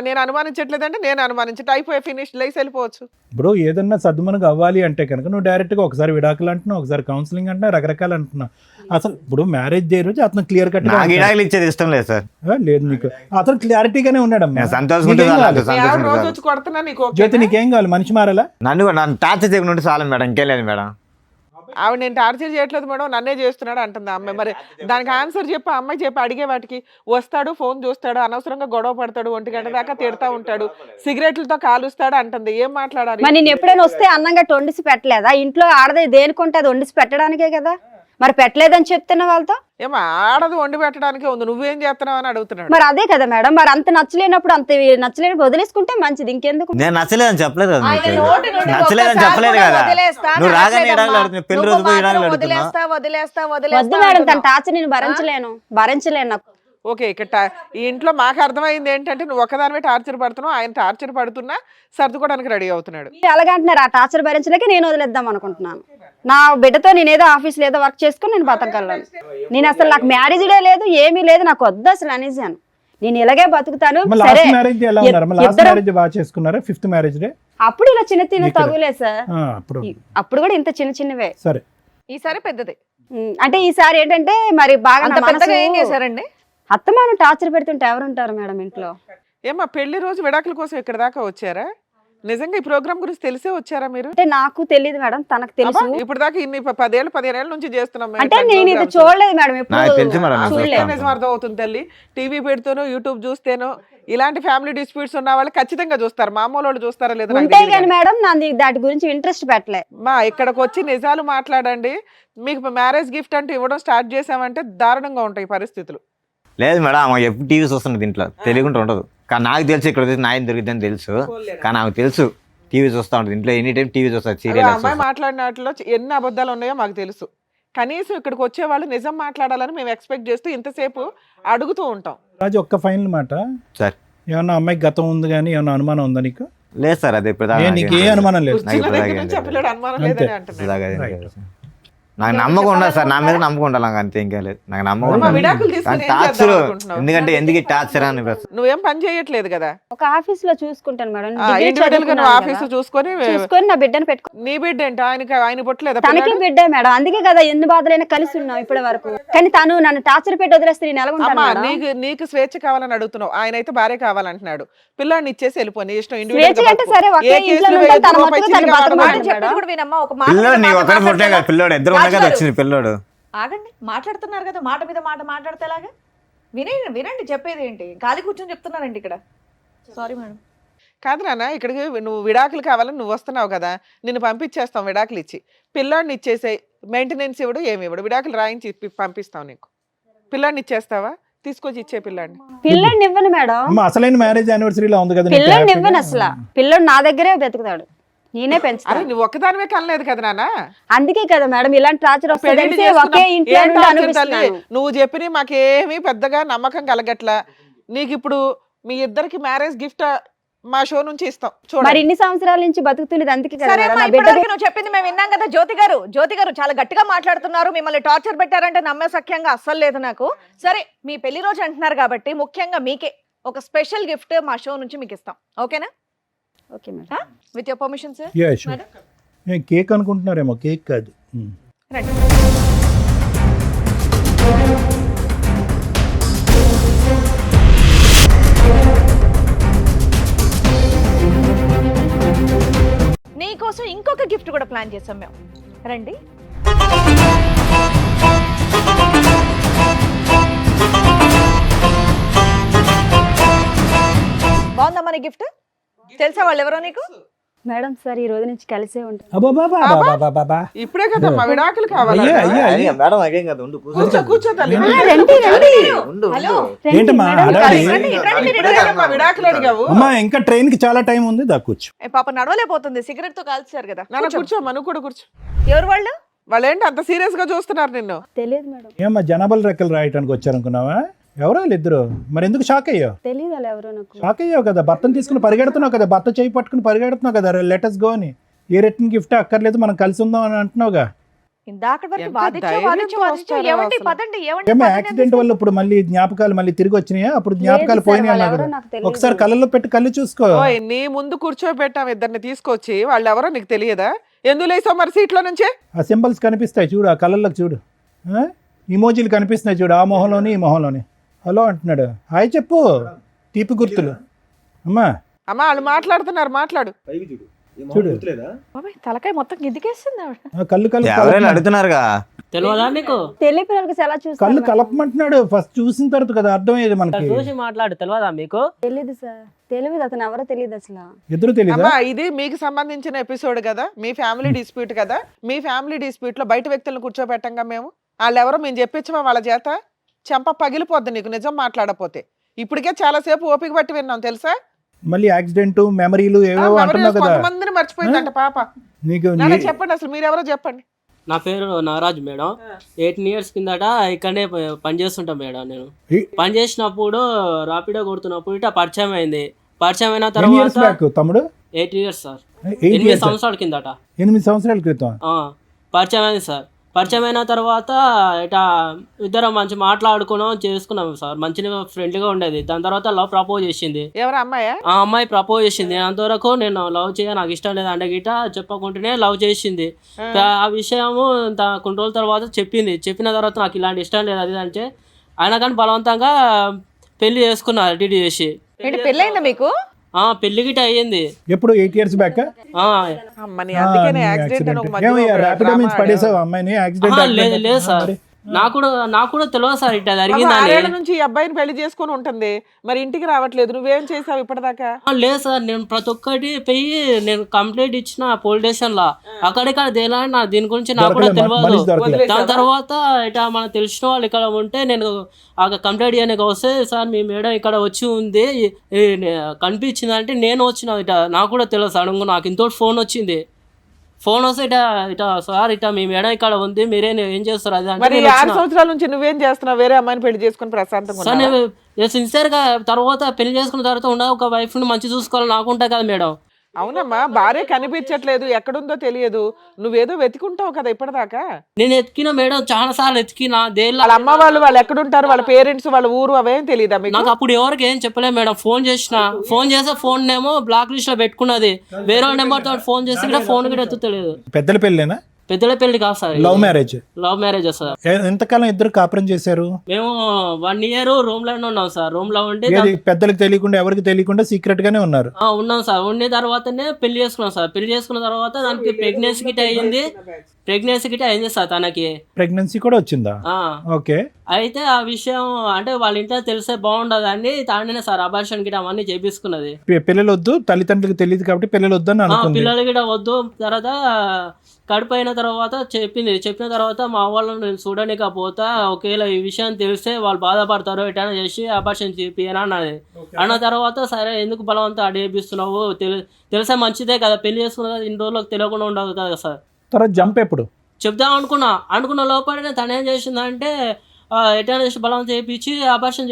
నేను అనుమానించట్లేదంటే నేను అనుమానించట అయిపోయి ఫినిష్ లేసి వెళ్ళిపోవచ్చు. బ్రో ఏదన్నా సద్దుమనకు అవ్వాలి అంటే కనుక నువ్వు డైరెక్ట్ గా ఒకసారి విడాకులు అంటున్నావు, ఒకసారి కౌన్సిలింగ్ అంటున్నా, రకరకాలు అంటున్నావు. అసలు ఇప్పుడు మ్యారేజ్ డే రోజు అతను క్లియర్ కట్ నాకు విడాకులు ఇచ్చేది ఇష్టం లేదు సార్. లేదు నీకు. అతను క్లారిటీగానే ఉన్నాడమ్మా. నేను సంతోషంగా నీకేం కావాలి? మీ ఆవిడ రోజు సంతోషం. వచ్చి కొడుతున్నా నీకు జ్యోతి ఓకేనా? నీకేం కావాలి? మనిషి మారాలా? నన్ను టార్చర్ చేయకుండా చాలు మేడం, ఇంకేం లేదు మేడం. ఆవిడ నేను టార్చర్ చేయట్లేదు మేడం, నన్నే చేస్తున్నాడు అంటుంది ఆ అమ్మాయి. మరి దానికి ఆన్సర్ చెప్పి ఆ అమ్మాయి చెప్పి అడిగే వాటికి వస్తాడు, ఫోన్ చూస్తాడు, అనవసరంగా గొడవ పడతాడు, 1 గంట దాకా తిడతా ఉంటాడు, సిగరెట్లతో కాలుస్తాడు అంటుంది. ఏం మాట్లాడాలి? మరి నేను ఎప్పుడైనా వస్తే అన్నంగా వండిసి పెట్టలేదా? ఇంట్లో ఆడదే దేనికుంటే అది వండిసి పెట్టడానికే కదా. మరి పెట్టలేదని చెప్తున్నా వాళ్ళతో. ఏమో ఆడదు వండి పెట్టడానికే ఉంది, నువ్వేం చేస్తున్నావు అని అడుగుతున్నాడు. మరి అదే కదా మేడం. మరి అంత నచ్చలేనప్పుడు అంత నచ్చలేనప్పుడు వదిలేసుకుంటే మంచిది. ఇంకెందుకు? నేను నచ్చలేదని చెప్పలేదు కదా ఆయన నీకు. నోటి నుండి నచ్చలేదని ఒక్కసారి చెప్పలేదు కూడా కదా. వదిలేస్తా నువ్వు రాగానే అనట్లేదమ్మా. విడాకులు అడుగుతున్నావు, పెళ్లి రోజు నువ్వు పోయి విడాకులు మాత్రం అడుగుతున్నావు. వద్దు మేడం, తన టార్చర్ నేను భరించలేను నాకు. ఓకే, ఇక్కడ ఈ ఇంట్లో మాకు అర్థమైంది ఏంటంటే నువ్వు ఒకదానివే టార్చర్ పడుతున్నావు, ఆయన టార్చర్ పడుతున్నా సర్దుకోవడానికి రెడీ అవుతున్నాడు. మీరు అలాగంటున్నారు. ఆ టార్చర్ భరించలేక నేను వదిలేద్దాం అనుకుంటున్నాను. నా బిడ్డతో నేను ఏదో ఆఫీస్లో ఏదో వర్క్ చేసుకుని నేను బతకగలను. నేను అసలు నాకు మ్యారేజ్ డే లేదు, ఏమీ లేదు, నాకు వద్దు అసలు అనేసాను. నేను ఇలాగే బతుకుతాను. సరే లాస్ట్ మ్యారేజ్ ఎలా ఉన్నారు? లాస్ట్ ఇద్దరం- మ్యారేజ్ బాగా చేసుకున్నారా? 5th మ్యారేజ్ డే అప్పుడు ఇలా చిన్న తగులే సార్. అప్పుడు అప్పుడు కూడా ఇంత చిన్నవే. సరే. ఈసారి పెద్దది. అంటే ఈసారి ఏంటంటే మరి బాగా అంత నా పెద్దగా ఏం మనసు- చేశారండి? అత్తమాను టార్చర్ పెడుతుంటే ఎవరుంటారు మేడం ఇంట్లో? ఏమా పెళ్లి రోజు విడాకుల కోసం ఇక్కడ దాకా వచ్చారా? నిజంగా ఈ ప్రోగ్రామ్ గురించి తెలిసే వచ్చారా మీరు? అంటే నాకు తెలియదు మేడం, తనకు తెలుసు. అబ్బా, ఇప్పుడు దాకా ఇన్ని 10 ఏళ్ళ నుంచి చేస్తున్నాం మేము అంటే ఇట్లాంటి నేను ఇది programs. చూడలేదు మేడం ఎప్పుడు. నాకు తెలుసు మేడం, నాకు చూడలేదు. తెలుసు. నిజం అర్థం అవుతుంది తల్లి. టీవీ పెడుతూనో యూట్యూబ్ చూస్తేనో ఇలాంటి ఫ్యామిలీ డిస్ప్యూట్స్ ఉన్న వాళ్ళు ఖచ్చితంగా చూస్తారు. మామూలు వాళ్ళు చూస్తారా లేదా నాకు ఉంటే తెలియదు కానీ కానీ. మేడం నాది దాటి గురించి ఇంట్రెస్ట్ పెట్టలే. మా ఇక్కడికి వచ్చి నిజాలు మాట్లాడండి. మీకు మ్యారేజ్ గిఫ్ట్ అంటే ఇవ్వడం స్టార్ట్ చేసామంటే దారుణంగా ఉంటాయి పరిస్థితులు. లేదు మేడం, ఆమె ఎప్పుడు టీవీ చూస్తున్నది ఇంట్లో, తెలియకుండా ఉండదు. కానీ నాకు తెలుసు ఇక్కడ వచ్చి న్యాయం దొరికిద్దని తెలుసు. కానీ ఆమెకు తెలుసు టీవీ చూస్తూ ఉంటుంది ఇంట్లో, ఎనీ టైం టీవీ చూస్తారు, అదే సీరియల్. అమ్మాయి మాట్లాడిన వాటిలో ఎన్ని అబద్ధాలు ఉన్నాయో మాకు తెలుసు. కనీసం ఇక్కడికి వచ్చే వాళ్ళు నిజం మాట్లాడాలని మేము ఎక్స్పెక్ట్ చేస్తూ ఇంతసేపు అడుగుతూ ఉంటాం. రాజు ఒక్క ఫైనల్ మాట. సార్ ఏమన్నా అమ్మాయికి గతం ఉంది కానీ ఏమన్నా అనుమానం ఉందా నీకు? లేదు సార్, అది ఇప్పుడు నీకు ఏ అనుమానం లేదు? కూర్చున్న దగ్గర నుంచి ఆ పిల్లడు అనుమానం లేదని అంటున్నాడు. నాకు నమ్మకం ఉండదు సార్, నా మీద నమ్మకం ఉండాలి, నాకు అంతే, ఇంకా లేదు. నాకు నమ్మకం అమ్మా, ఉండదు. విడాకులు తీసుకుని ఏం టార్చర్ చేద్దాం అనుకుంటున్నావు? ఎందుకంటే ఎందుకు టార్చర్ అని నువ్వేం పని చేయట్లేదు కదా. ఒక ఆఫీస్ లో చూసుకుంటాను మేడం. డిగ్రీ ఇండివిజువల్ గా నువ్వు చదువుకున్నాను ఆఫీస్ కదా. చూసుకొని చూసుకొని నా బిడ్డను పెట్టుకో. నీ బిడ్డ ఏంటి? ఆయన పుట్టలేదా? తనకి బిడ్డే మేడం, అందుకే కదా ఎన్ని బాధలైనా కలిసి ఉన్నాం ఇప్పటి వరకు. కానీ తను నన్ను టార్చర్ పెట్టి వదిలేస్తే నేను ఎలా ఉంటాను అమ్మా, మేడం? నీకు స్వేచ్ఛ కావాలని అడుగుతున్నావు, ఆయన అయితే భార్య కావాలంటున్నాడు. పిల్లాడిని ఇచ్చేసి వెళ్ళిపో, నీ ఇష్టం. స్వేచ్ఛ అంటే సరే ఒకే ఇంట్లో ఉంటాను, తన మట్టుకు తను బతకమని చెప్పేది కూడా వినమ్మా. ఒక మాట పిల్లోడు నీ మీద మాట ఒకరి పుట్టే కదా, మాట్లాడతారా? పిల్లోడు ఇద్దరు ఉన్నాయి కదా, వచ్చింది పిల్లోడు. ఆగండి, మాట్లాడుతున్నారు కదా, మాట మీద మాట మాట్లాడితే ఎలాగా? వినండి చెప్పేది ఏంటి? ఖాళీ కూర్చొని చెప్తున్నారండి ఇక్కడ. Sorry madam. కాదు నాన్న, ఇక్కడికి నువ్వు విడాకులు కావాలని నువ్వు వస్తున్నావు కదా, నిన్ను పంపించేస్తాం విడాకులు ఇచ్చి. పిల్లాడిని ఇచ్చేసే మెయింటెనెన్స్ ఇవ్వడు, ఏమి ఇవ్వడు, విడాకులు రాయించి పంపిస్తాం నీకు. పిల్లాడిని ఇచ్చేస్తావా? తీసుకొచ్చి ఇచ్చే పిల్లాడిని. పిల్లని ఇవ్వను మేడం, అమ్మ అసలైన మ్యారేజ్ యానివర్సరీలో ఉంది కదా నీకు పిల్లని హ్యాపీగా? ఇవ్వను అసలు. పిల్లడు నా దగ్గరే బతుకుతాడు, నేనే అరే పెంచుతాను. నువ్వు ఒక్కదానివే కనలేదు కదా నాన్న. అందుకే కదా మేడం ఇలాంటి టార్చర్ పెళ్లిళ్ళు వస్తుంది. చేసుకున్నాం. ఒకే ఇంట్లో ఏం నుండి టార్చర్ తల్లి? అనుభవిస్తున్నాను. నువ్వు చెప్పిన మాకేమీ పెద్దగా నమ్మకం కలగట్లా. నీకు ఇప్పుడు మీ ఇద్దరికి మ్యారేజ్ గిఫ్ట్ మా షో నుంచి ఇస్తాం మరి చూడండి. ఇన్ని సంవత్సరాల నుంచి బతుకుతున్నది అందుకే కదా సరే మేడం. అమ్మా, నా బిడ్డ ఇప్పటివరకు నువ్వు చెప్పింది మేము విన్నాం కదా. జ్యోతి గారు చాలా గట్టిగా మాట్లాడుతున్నారు, మిమ్మల్ని టార్చర్ పెట్టారంటే నమ్మే సఖ్యంగా అస్సలు లేదు నాకు. సరే మీ పెళ్లి రోజు అంటున్నారు కాబట్టి ముఖ్యంగా మీకే ఒక స్పెషల్ గిఫ్ట్ మా షో నుంచి మీకు ఇస్తాం, ఓకేనా? Okay madam. With your permission sir. Yeah sure. నేను కేక్ అనుకుంటున్నారేమో, కేక్ కాదు. రండి. నీకోసం ఇంకొక గిఫ్ట్ కూడా ప్లాన్ చేసాం మేము. రండి. బాగుందమ్మా నీ గిఫ్ట్? తెలుసా వాళ్ళు ఎవరో నీకు? మేడం సార్ ఈ రోజు నుంచి కలిసే ఉంటాం. అబ్బాబాబాబాబాబా. ఇప్పుడే కదమ్మా విడాకులు కావాలి. అయ్యా, అయ్యా, అయ్యా. మేడం అదేం కదా, ఉండు కూర్చో కూర్చో తల్లి. రండి రండి. ఉండు హలో. ఏంటమ్మా హడావిడి? రండి, రండి, ఇప్పుడే కదమ్మా విడాకులు అడిగావు. అమ్మా ఇంకా ట్రైన్ కి చాలా టైం ఉంది, దా కూర్చో. ఏ పాప నడవలేకపోతుంది, సిగరెట్ తో కాల్చారు కదా. నాన్న కూర్చో. కూర్చోమ్మా, నువ్వు కూడా కూర్చో. ఎవరు వాళ్ళు? వాళ్ళు ఏంటి అంత సీరియస్ గా చూస్తున్నారు నిన్ను? తెలియదు మేడం. ఏమ్మా జనాభాలు రెక్కలు రాయటానికి వచ్చారనుకున్నావా? ఎవరో ఇద్దరు, మరి ఎందుకు షాక్ అయ్యావు? తెలియదు వాళ్ళు ఎవరో నాకు. షాక్ అయ్యావు కదా, భర్తను తీసుకుని పరిగెడుతున్నావు కదా, భర్త చేయి పట్టుకుని పరిగెడుతున్నావు కదా, లెటర్స్ గో అని. ఏ రిటర్న్ గిఫ్ట్ అక్కర్లేదు, మనం కలిసి ఉందాం అని అంటున్నావుగా. ఇందాక వరకు ఎంత వాదించు ధైర్యంతో వాదించు వాదించు. వస్తారో ఏమండి అసలు. పదండి, ఏమండి ఏమో పదండి యాక్సిడెంట్ వల్ల ఇప్పుడు మళ్ళీ జ్ఞాపకాలు మళ్ళీ తిరిగి వచ్చినాయా? అప్పుడు జ్ఞాపకాలు లేదు సార్, పోయినాయి వాళ్ళు అన్నా ఎవరో కదా. నాకు తెలియదు. ఒకసారి కళ్ళల్లో పెట్టి కళ్ళు చూసుకో. ఓయ్ నీ ముందు కూర్చోబెట్టాం ఇద్దరిని తీసుకొచ్చి, వాళ్ళు ఎవరో నీకు తెలియదా? ఎందుకు లేసావు మరి సీట్లో నుంచే? ఆ సింబల్స్ కనిపిస్తాయి చూడు, ఆ కళ్ళల్లోకి చూడు, ఇమోజీలు కనిపిస్తున్నాయి చూడు, ఆ మొహంలోని ఈ మొహంలోని. హలో అంటున్నాడు, హాయ్ చెప్పు, తీపి గుర్తులు. అమ్మా అమ్మా వాళ్ళు మాట్లాడుతున్నారు, మాట్లాడు. చూడు. బాబాయ్, తలకాయ మొత్తం గిద్దికేస్తుంది ఆవిడ. ఆ కళ్ళు ఎవరైనా కలుపు, అడుగుతున్నారుగా. తెలియదా నీకు? తెలియ పిల్లలకి ఎలా కళ్ళు చూస్తారు? కలపమంటున్నాడు. ఫస్ట్ చూసిన తర్వాత కదా అర్థమయ్యేది మనకి. చూసి మాట్లాడు, తెలియదా మీకు? తెలియదు సార్, తెలియదు, అతను ఎవరో తెలియదు అసలు. ఎదురు తెలీదా? అమ్మా ఇది మీకు సంబంధించిన ఎపిసోడ్ కదా, మీ ఫ్యామిలీ డిస్ప్యూట్ కదా. మీ ఫ్యామిలీ డిస్ప్యూట్ లో బయట వ్యక్తులను కూర్చోబెట్టంగా మేము. వాళ్ళు ఎవరో మేము చెప్పించమా వాళ్ళ చేత? చెంప పగిలిపోద్ది నీకు నిజం మాట్లాడపోతే. ఇప్పటికే చాలా సేపు ఓపిక పట్టి విన్నాం తెలుసా. మళ్ళీ యాక్సిడెంట్ మెమరీలు ఏవో అంటున్నావు కదా. కొంతమందిని మర్చిపోయిందంట పాప. నీకు నాన్న చెప్పండి అసలు మీరెవరో చెప్పండి. నా పేరు నాగరాజు మేడం. 18 years కిందట ఇక్కడనే పని చేస్తుంటా మేడం. నేను పని చేసినప్పుడు రాపిడో కొడుతున్నప్పుడు ఇట్లా పరిచయం అయింది. పరిచయం అయిన ఎన్ని ఇయర్స్ తర్వాత బ్యాక్ తమ్ముడు? 8 years సార్. 8 8 years. సంవత్సరాల కిందట 8 సంవత్సరాల క్రితం. పరిచయం అయింది సార్. పరిచయం అయిన తర్వాత ఇట్లా ఇద్దరం మంచి మాట్లాడుకున్నాం, చేసుకున్నాం సార్. మంచిగా ఫ్రెండ్లీగా ఉండేది. దాని తర్వాత లవ్ ప్రపోజ్ చేసింది. ఎవరు అమ్మాయా? ఆ అమ్మాయి ప్రపోజ్ చేసింది. అంతవరకు నేను లవ్ నాకు ఇష్టం లేదు అంటే గిట చెప్పకుండానే లవ్ చేసింది. ఆ విషయము కొన్ని రోజుల తర్వాత చెప్పింది. చెప్పిన తర్వాత నాకు ఇలాంటి ఇష్టం లేదు అది అంటే అయినా కానీ బలవంతంగా పెళ్లి చేసుకున్నా డిడి చేసి. ఏంటి పెళ్ళైందా మీకు? పెళ్లి గిట అయ్యింది. ఎప్పుడు 8 years బ్యాక్? అమ్మని అందుకనే యాక్సిడెంట్ అని ఒక మధ్యలో ర్యాపిడో డ్రామా నుంచి పడేసావు అమ్మాయిని? యాక్సిడెంట్ లేదు లేదు సార్, నాకు కూడా తెలియదు సార్ ఇట్లా జరిగిందని. 6 ఏళ్ల నుంచి ఈ అబ్బాయిని పెళ్లి చేసుకొని ఉంటుంది, మరి ఇంటికి రావట్లేదు. నువ్వేం చేసావు ఇప్పటిదాకా? లేదు సార్, నేను ప్రతి ఒక్కటి పోయి నేను కంప్లైంట్ ఇచ్చిన పోలీస్ స్టేషన్ లో. అక్కడిక్కడ దేలా దీని గురించి నాకు కూడా తెలియదు. దాని తర్వాత ఇట్లా మనకు తెలిసిన వాళ్ళు ఇక్కడ ఉంటే నేను ఆ కంప్లైంట్ చేయడానికి వస్తే సార్ మీ మేడం ఇక్కడ వచ్చి ఉంది కనిపించింది అంటే నేను వచ్చిన ఇట నాకు కూడా తెలియదు. సడన్గా నాకు ఇంతో ఫోన్ వచ్చింది. ఫోన్ వస్తే ఇట సార్ ఇట మీ మేడం ఇక్కడ ఉంది, మీరే ఏం చేస్తారు అది మరి అంటే 6 సంవత్సరాల నుంచి నువ్వేం చేస్తున్నావు? వేరే అమ్మాయిని పెళ్లి చేసుకుని ప్రశాంతంగా సార్ ఉన్నావా? నేను సిన్సియర్గా తర్వాత పెళ్లి చేసుకున్న తర్వాత ఒక వైఫ్ని మంచి చూసుకోవాలి నాకు ఉంటాయి కదా మేడం. అవునమ్మా, భార్య కనిపించట్లేదు, ఎక్కడుందో తెలియదు, నువ్వేదో వెతుకుంటావు కదా ఇప్పటిదాకా. నేను ఎత్తికిన మేడం, చాలా సార్లు ఎత్తికిన. వాళ్ళ అమ్మ వాళ్ళు ఎక్కడుంటారు, వాళ్ళ పేరెంట్స్, వాళ్ళ ఊరు అవేం తెలియదా మీకు? నాకు అప్పుడు ఎవరికి ఏం చెప్పలేదు మేడం. ఫోన్ చేస్తే ఫోన్ ఏమో బ్లాక్ లిస్ట్ లో పెట్టుకున్నది. వేరే నెంబర్ తో ఫోన్ చేసి కూడా ఫోన్ కూడా ఎత్తుతలేదు. పెద్దల పెళ్ళేనా? పెద్దల పెళ్లి కాదు sir, love marriage. Love marriage sir. ఎంతకాలం ఇద్దరు కాపురం చేశారు? మేము 1 year రూమ్ లోనే ఉన్నాం సార్. రూమ్ లో ఉంటే పెద్దలకు తెలియకుండా ఎవరికి తెలియకుండా సీక్రెట్ గానే ఉన్నారు? ఉన్నాం సార్. ఉండిన తర్వాతనే పెళ్లి చేసుకున్నాం సార్. పెళ్లి చేసుకున్న తర్వాత దానికి ప్రెగ్నెన్సీ గిట్ అయింది సార్. తనకి ప్రెగ్నెన్సీ కూడా వచ్చిందా? ఓకే. అయితే ఆ విషయం అంటే వాళ్ళ ఇంట్లో తెలిసే బాగుండదు అని తానే సార్ అబార్షన్ గిట అవన్నీ చేపించుకున్నది. పిల్లలు వద్దు, తల్లిదండ్రులకు తెలియదు కాబట్టి పిల్లలు వద్దు అని అనుకుంది. పిల్లలు గిట వద్దు. తర్వాత కడుపు అయిన తర్వాత చెప్పిన తర్వాత మా వాళ్ళని నేను చూడనికపోతా, ఒకవేళ ఈ విషయం తెలిస్తే వాళ్ళు బాధపడతారు, ఎటైనా చేసి అబార్షన్ చేపియని అన్నది. అన్న తర్వాత సరే ఎందుకు బలవంతం అడిగిస్తున్నావు, తెలిసే మంచిదే కదా, పెళ్లి చేసుకున్న ఇన్ని రోజులకు తెలియకుండా ఉండదు కదా సార్. తర్వాత జంప్ ఎప్పుడు చెప్దాం అనుకున్న లోపలనే తను ఏం చేసిందంటే ఎటైనా చేసి బలవంతం చేయించి అబార్షన్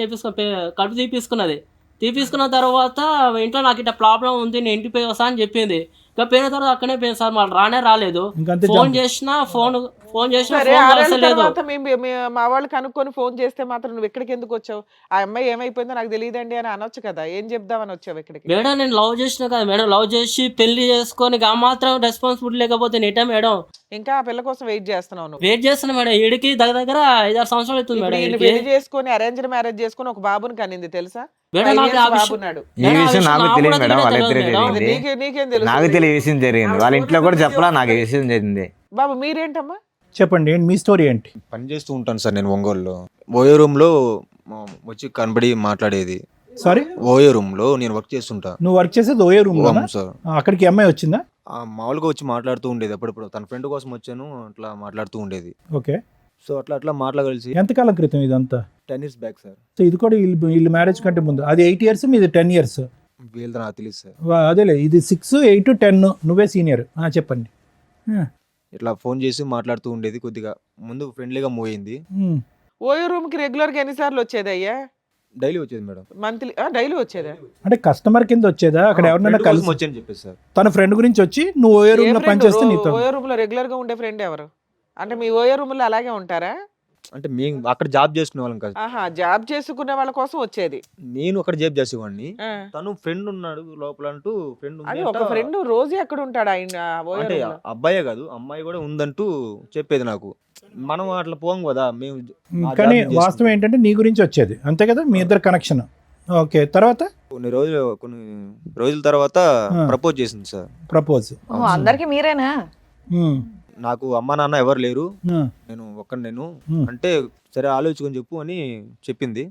కడుపు తీపించుకున్నది. తీపించుకున్న తర్వాత ఇంట్లో నాకు ఇట్లా ప్రాబ్లం ఉంది, నేను ఇంటికి పోయి వస్తా అని చెప్పింది. ఇంకా పోయిన తర్వాత అక్కడే పోయింది సార్, మళ్ళీ రాలేదు. ఇంకంతే ఫోన్ చేసినా ఫోన్ చేసినా సరే, ఫోన్ 6 ఏళ్ళ కలసలేదు. తర్వాత మా వాళ్ళు కనుక్కొని ఫోన్ చేస్తే మాత్రం నువ్వు ఎక్కడికి ఎందుకు వచ్చావు? ఆ అమ్మాయి ఏమైపోయిందో నాకు తెలియదండి అని అనొచ్చు కదా, ఏం చెప్దామని వచ్చావు ఇక్కడికి? మేడం నేను లవ్ చేసిన కదా మేడం, లవ్ చేసి పెళ్లి చేసుకొని ఆ మాత్రం రెస్పాన్సిబిలిటీ లేకపోతే నేటా మేడం ఇంకా ఆ పిల్ల కోసం వెయిట్ చేస్తున్నావు నువ్వు? వెయిట్ చేస్తున్నా మేడం. ఈడికి దగ్గర 5-6 సంవత్సరాలు అవుతుంది ఇప్పుడు మేడం. ఈయన ఈడికి పెళ్లి చేసుకొని అరేంజ్డ్ మ్యారేజ్ చేసుకొని ఒక బాబుని కనింది తెలుసా? మేడం 5 నాకు years ఆ బాబు విషయం ఉన్నాడు. ఈ విషయం నాకు నాకు తెలియదు కూడా మేడం, వాళ్ళిద్దరు తెలియదు మేడం. అది జరిగింది. నీకేం తెలుసు? నాకు తెలియ విషయం జరిగింది, వాళ్ళ ఇంట్లో కూడా చెప్పలా నాకు ఈ విషయం జరిగింది. బాబు మీరేంటమ్మా? చెప్పండి ఏంటి మీ స్టోరీ ఏంటి? పని చేస్తూ ఉంటాను సార్ నేను ఒంగోలులో. ఓయో రూమ్లో వచ్చి కనబడి మాట్లాడేది. సారీ, ఓయో రూమ్లో నేను వర్క్ చేస్తుంటా. నువ్వు వర్క్ చేసేది ఓయో రూమ్ అవును సార్. అక్కడికి అమ్మాయి వచ్చిందా? మామూలుగా వచ్చి మాట్లాడుతూ ఉండేది అప్పుడప్పుడు, తన ఫ్రెండ్ కోసం వచ్చాను అట్లా మాట్లాడుతూ ఉండేది. ఓకే, సో అట్లా మాట్లాడగలిసి ఎంతకాలం క్రితం ఇదంతా? 10 years బ్యాక్ సార్. సో ఇది కూడా వీళ్ళు మ్యారేజ్ కంటే ముందు. అది 8 years, మీది 10 years. వీళ్ళతో నాకు తెలియదు సార్. అదేలే, ఇది 6, 8, 10, నువ్వే సీనియర్. చెప్పండి. ఇట్లా ఫోన్ చేసి మాట్లాడుతూ ఉండేది, కొద్దిగా ముందు ఫ్రెండ్లీగా మూవ్ అయింది. ఓయో రూమ్ కి రెగ్యులర్ గా ఎన్నిసార్లు వచ్చేది అయ్యా? డైలీ వచ్చేది మేడం. మంత్లీ డైలీ వచ్చేదా? అంటే కస్టమర్ కింద వచ్చేదా? అక్కడ ఎవరినైనా Friend కోసం కలిసి వచ్చాను చెప్పేసి సార్. తన ఫ్రెండ్ గురించి వచ్చి నువ్వు ఓయో రూమ్ లో పనిచేస్తే నీతో. ఓయో రూమ్ లో రెగ్యులర్ గా ఉండే ఫ్రెండ్ ఎవరు? అంటే మీ ఓయో రూమ్ లో అలాగే ఉంటారా? అంటే మేము అక్కడ జాబ్ చేసుకునే వాళ్ళం కాదు, ఆహా, జాబ్ చేసుకునే వాళ్ళ కోసం వచ్చేది. నేను అక్కడ జాబ్ చేసేవాడిని. ఆ. తను ఫ్రెండ్ ఉన్నాడు లోపల అంటూ, ఫ్రెండ్ అది ఒక ఫ్రెండ్ రోజు ఎక్కడ ఉంటాడు ఆయన ఓయో అంటే రూమ్ లో? అబ్బాయే కాదు అమ్మాయి కూడా ఉందంటూ చెప్పేది నాకు. మనం అట్లా పోం కదా మేము. ఆ కానీ జాబ్ వాస్తవం ఏంటంటే నీ గురించి వచ్చేది, అంతే కదా, మీ ఇద్దరు కనెక్షన్. ఓకే, తర్వాత కొన్ని రోజుల తర్వాత ప్రపోజ్ చేసింది సార్. ప్రపోజ్. అందరికి మీరేనా? నాకు అమ్మ నాన్న ఎవరు లేరు, నేను ఒక్కడిని అంటే సరే ఆలోచించుకొని చెప్పు అని చెప్పింది.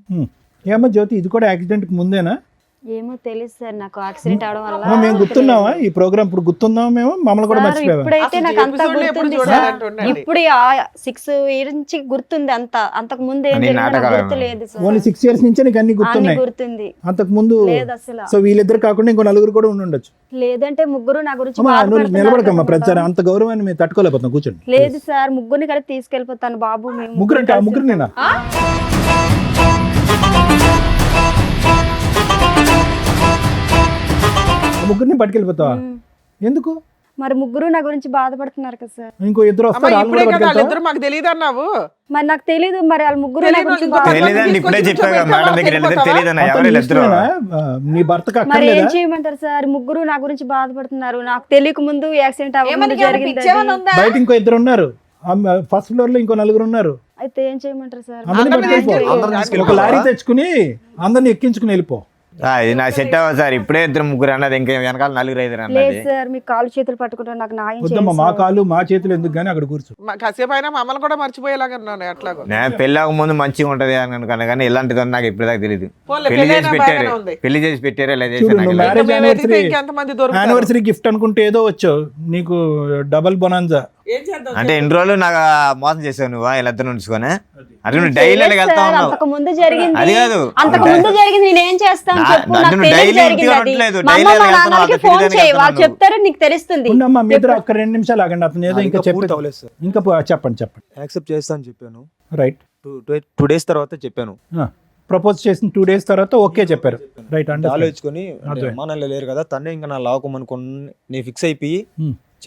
ఏమో జ్యోతి, ఇది కూడా యాక్సిడెంట్ కి ముందేనా? ఏమో తెలియదు సార్, నాకు యాక్సిడెంట్ అవడం వల్ల. మేము గుర్తున్నావా ఈ ప్రోగ్రామ్? ఇప్పుడు గుర్తున్నావా మేము? మమ్మల్ని కూడా సార్, మర్చిపోయావా? ఇప్పుడైతే అసలు నాకు అంతా episode లో ఎప్పుడు గుర్తుంది సార్. చూడాలంటుండండి. ఇప్పుడు 6 years నుంచి గుర్తుంది అంతా. అంతకు ముందు ఏం అన్ని జరిగిందో నాకు నాటకాలు గుర్తు లేదు సార్. ఓన్లీ 6 years నుంచే నీకు అన్ని అన్ని గుర్తున్నాయి. గుర్తుంది అంతకు ముందు లేదు అసలు. సో వీళ్ళిద్దరు కాకుండా ఇంకో నలుగురు కూడా ఉండి ఉండొచ్చు. లేదంటే ముగ్గురు నా గురించి అమ్మా, నువ్వు బాధపడుతున్నారు నిలబడకమ్మా, కదా ప్రతిసారి బాబు. అంత గౌరవాన్ని మేము తట్టుకోలేకపోతున్నాం. కూర్చోండి. లేదు సార్, ముగ్గురిని కలిపి తీసుకెళ్ళిపోతాను బాబు. మేము ముగ్గురు అంటే ఆ ముగ్గురు కలిసి నేనా? ఆ ముగ్గురిని పట్టుకెళ్ళిపోతావా? ఎందుకు? మరి ముగ్గురు నా గురించి బాధపడుతున్నారు కదా సార్. ఇంకో ఇద్దరు అమ్మా, వస్తారు, వాళ్ళు ఇప్పుడే కూడా కదా పట్టుకెళ్తావా? వాళ్ళిద్దరు మాకు తెలియదు అన్నావు. మరి నాకు తెలీదు, మరి వాళ్ళ ముగ్గురు నా తెలీదు, గురించి ఇంకో బాధ- తెలియదండి, ఇప్పుడే చెప్పాను కదా మేడం దగ్గర వెళ్ళితే తెలియదన్న అతను ఎవరు ఇద్దరు. ఇష్టమేనా? నీ భర్తకు మరి ఏం అక్కర్లేదా? చేయమంటారు సార్? ముగ్గురు నా గురించి బాధపడుతున్నారు. నాకు తెలియక ముందు యాక్సిడెంట్ అవ్వకుండా జరిగింది పిచ్చేమన్నా అది. ఉందా? బయట ఇంకో ఇద్దరు ఉన్నారు, ఫస్ట్ ఫ్లోర్ లో ఇంకో నలుగురు ఉన్నారు. అయితే ఏం చేయమంటారు సార్? అందరిని అందరిని పట్టుకెళ్ళిపో. తీసుకెళ్ళి- ఒక లారీ తెచ్చుకుని అందరిని ఎక్కించుకుని వెళ్ళిపో. ఇది నా సెట్ అవ్వదు సార్, ఇప్పుడే ఇద్దరు ముగ్గురు అన్నది, ఇంకా వెనకాల 4-5 లేదు అన్నది. సార్, మీ కాళ్ళు చేతులు పట్టుకుంటారు, నాకు న్యాయం వద్దమ్మా, మా చేయండి సార్. కాళ్ళు మా చేతులు ఎందుకు కానీ అక్కడ కూర్చో. కాసేపు అయినా మమ్మల్ని కూడా మర్చిపోయేలాగా ఉన్నాను ఎట్లాగో. నేను పెళ్ళి ముందు మంచిగా ఉంటది అని అనుకున్నా, కానీ ఇలాంటిది నాకు ఇప్పటిదాకా తెలియదు. పోన్లే, పెళ్లి చేసి పెళ్ళైనా పెట్టారు, బాగానే ఉంది. పెళ్లి చేసి పెట్టారు, ఇలా చూడు, చేసి నువ్వు నాకు marriage తెలియదు. మేము వెతికితే anniversary- ఇంకెంతమంది దొరుకుతారు? యానివర్సరీ గిఫ్ట్ అనుకుంటే ఏదో వచ్చావు, నీకు డబల్ బొనాన్జా. ఏం చేద్దాం? అంటే ఎన్ని రోజులు నాకు మోసం చేసావు నువ్వు వీళ్ళిద్దరు ఉంచుకొని? అంటే నువ్వు డైలీ చేయలేదు వెళ్తా సార్, ఉన్నావు. అంతకు ముందు జరిగింది. అది కాదు, అంతకు ముందు జరిగింది, నేనేం చేస్తాను చెప్పు? అంటే నాకు నువ్వు తెలియదు daily జరిగింది ఇంటికి అది. ఉండట్లేదు, మా daily అమ్మ మా వెళ్తున్నావు, నాన్నకి అక్కడ ఫోన్ తిరిగి చేయి, వాళ్ళు వెళ్తున్నావు. చెప్తారు, నీకు తెలుస్తుంది. ఉండమ్మా, మీ ఇద్దరు ఒక్క 2 నిమిషాలు ఆగండి, అతను ఏదో ఇంకా పూర్తి చెప్పి అవ్వలేదు సార్. ఇంకా చెప్పండి. యాక్సెప్ట్ చేస్తా అని చెప్పాను. రైట్. 2 days తర్వాత చెప్పాను. ప్రపోజ్ చేసిన 2 days తర్వాత ఓకే చెప్పారు. రైట్. అంటే ఆలోచించుకొని అదే. అమ్మా నాన్న లేరు కదా, తనే ఇంకా నా లావకమనుకుని నేను ఫిక్స్ అయిపోయి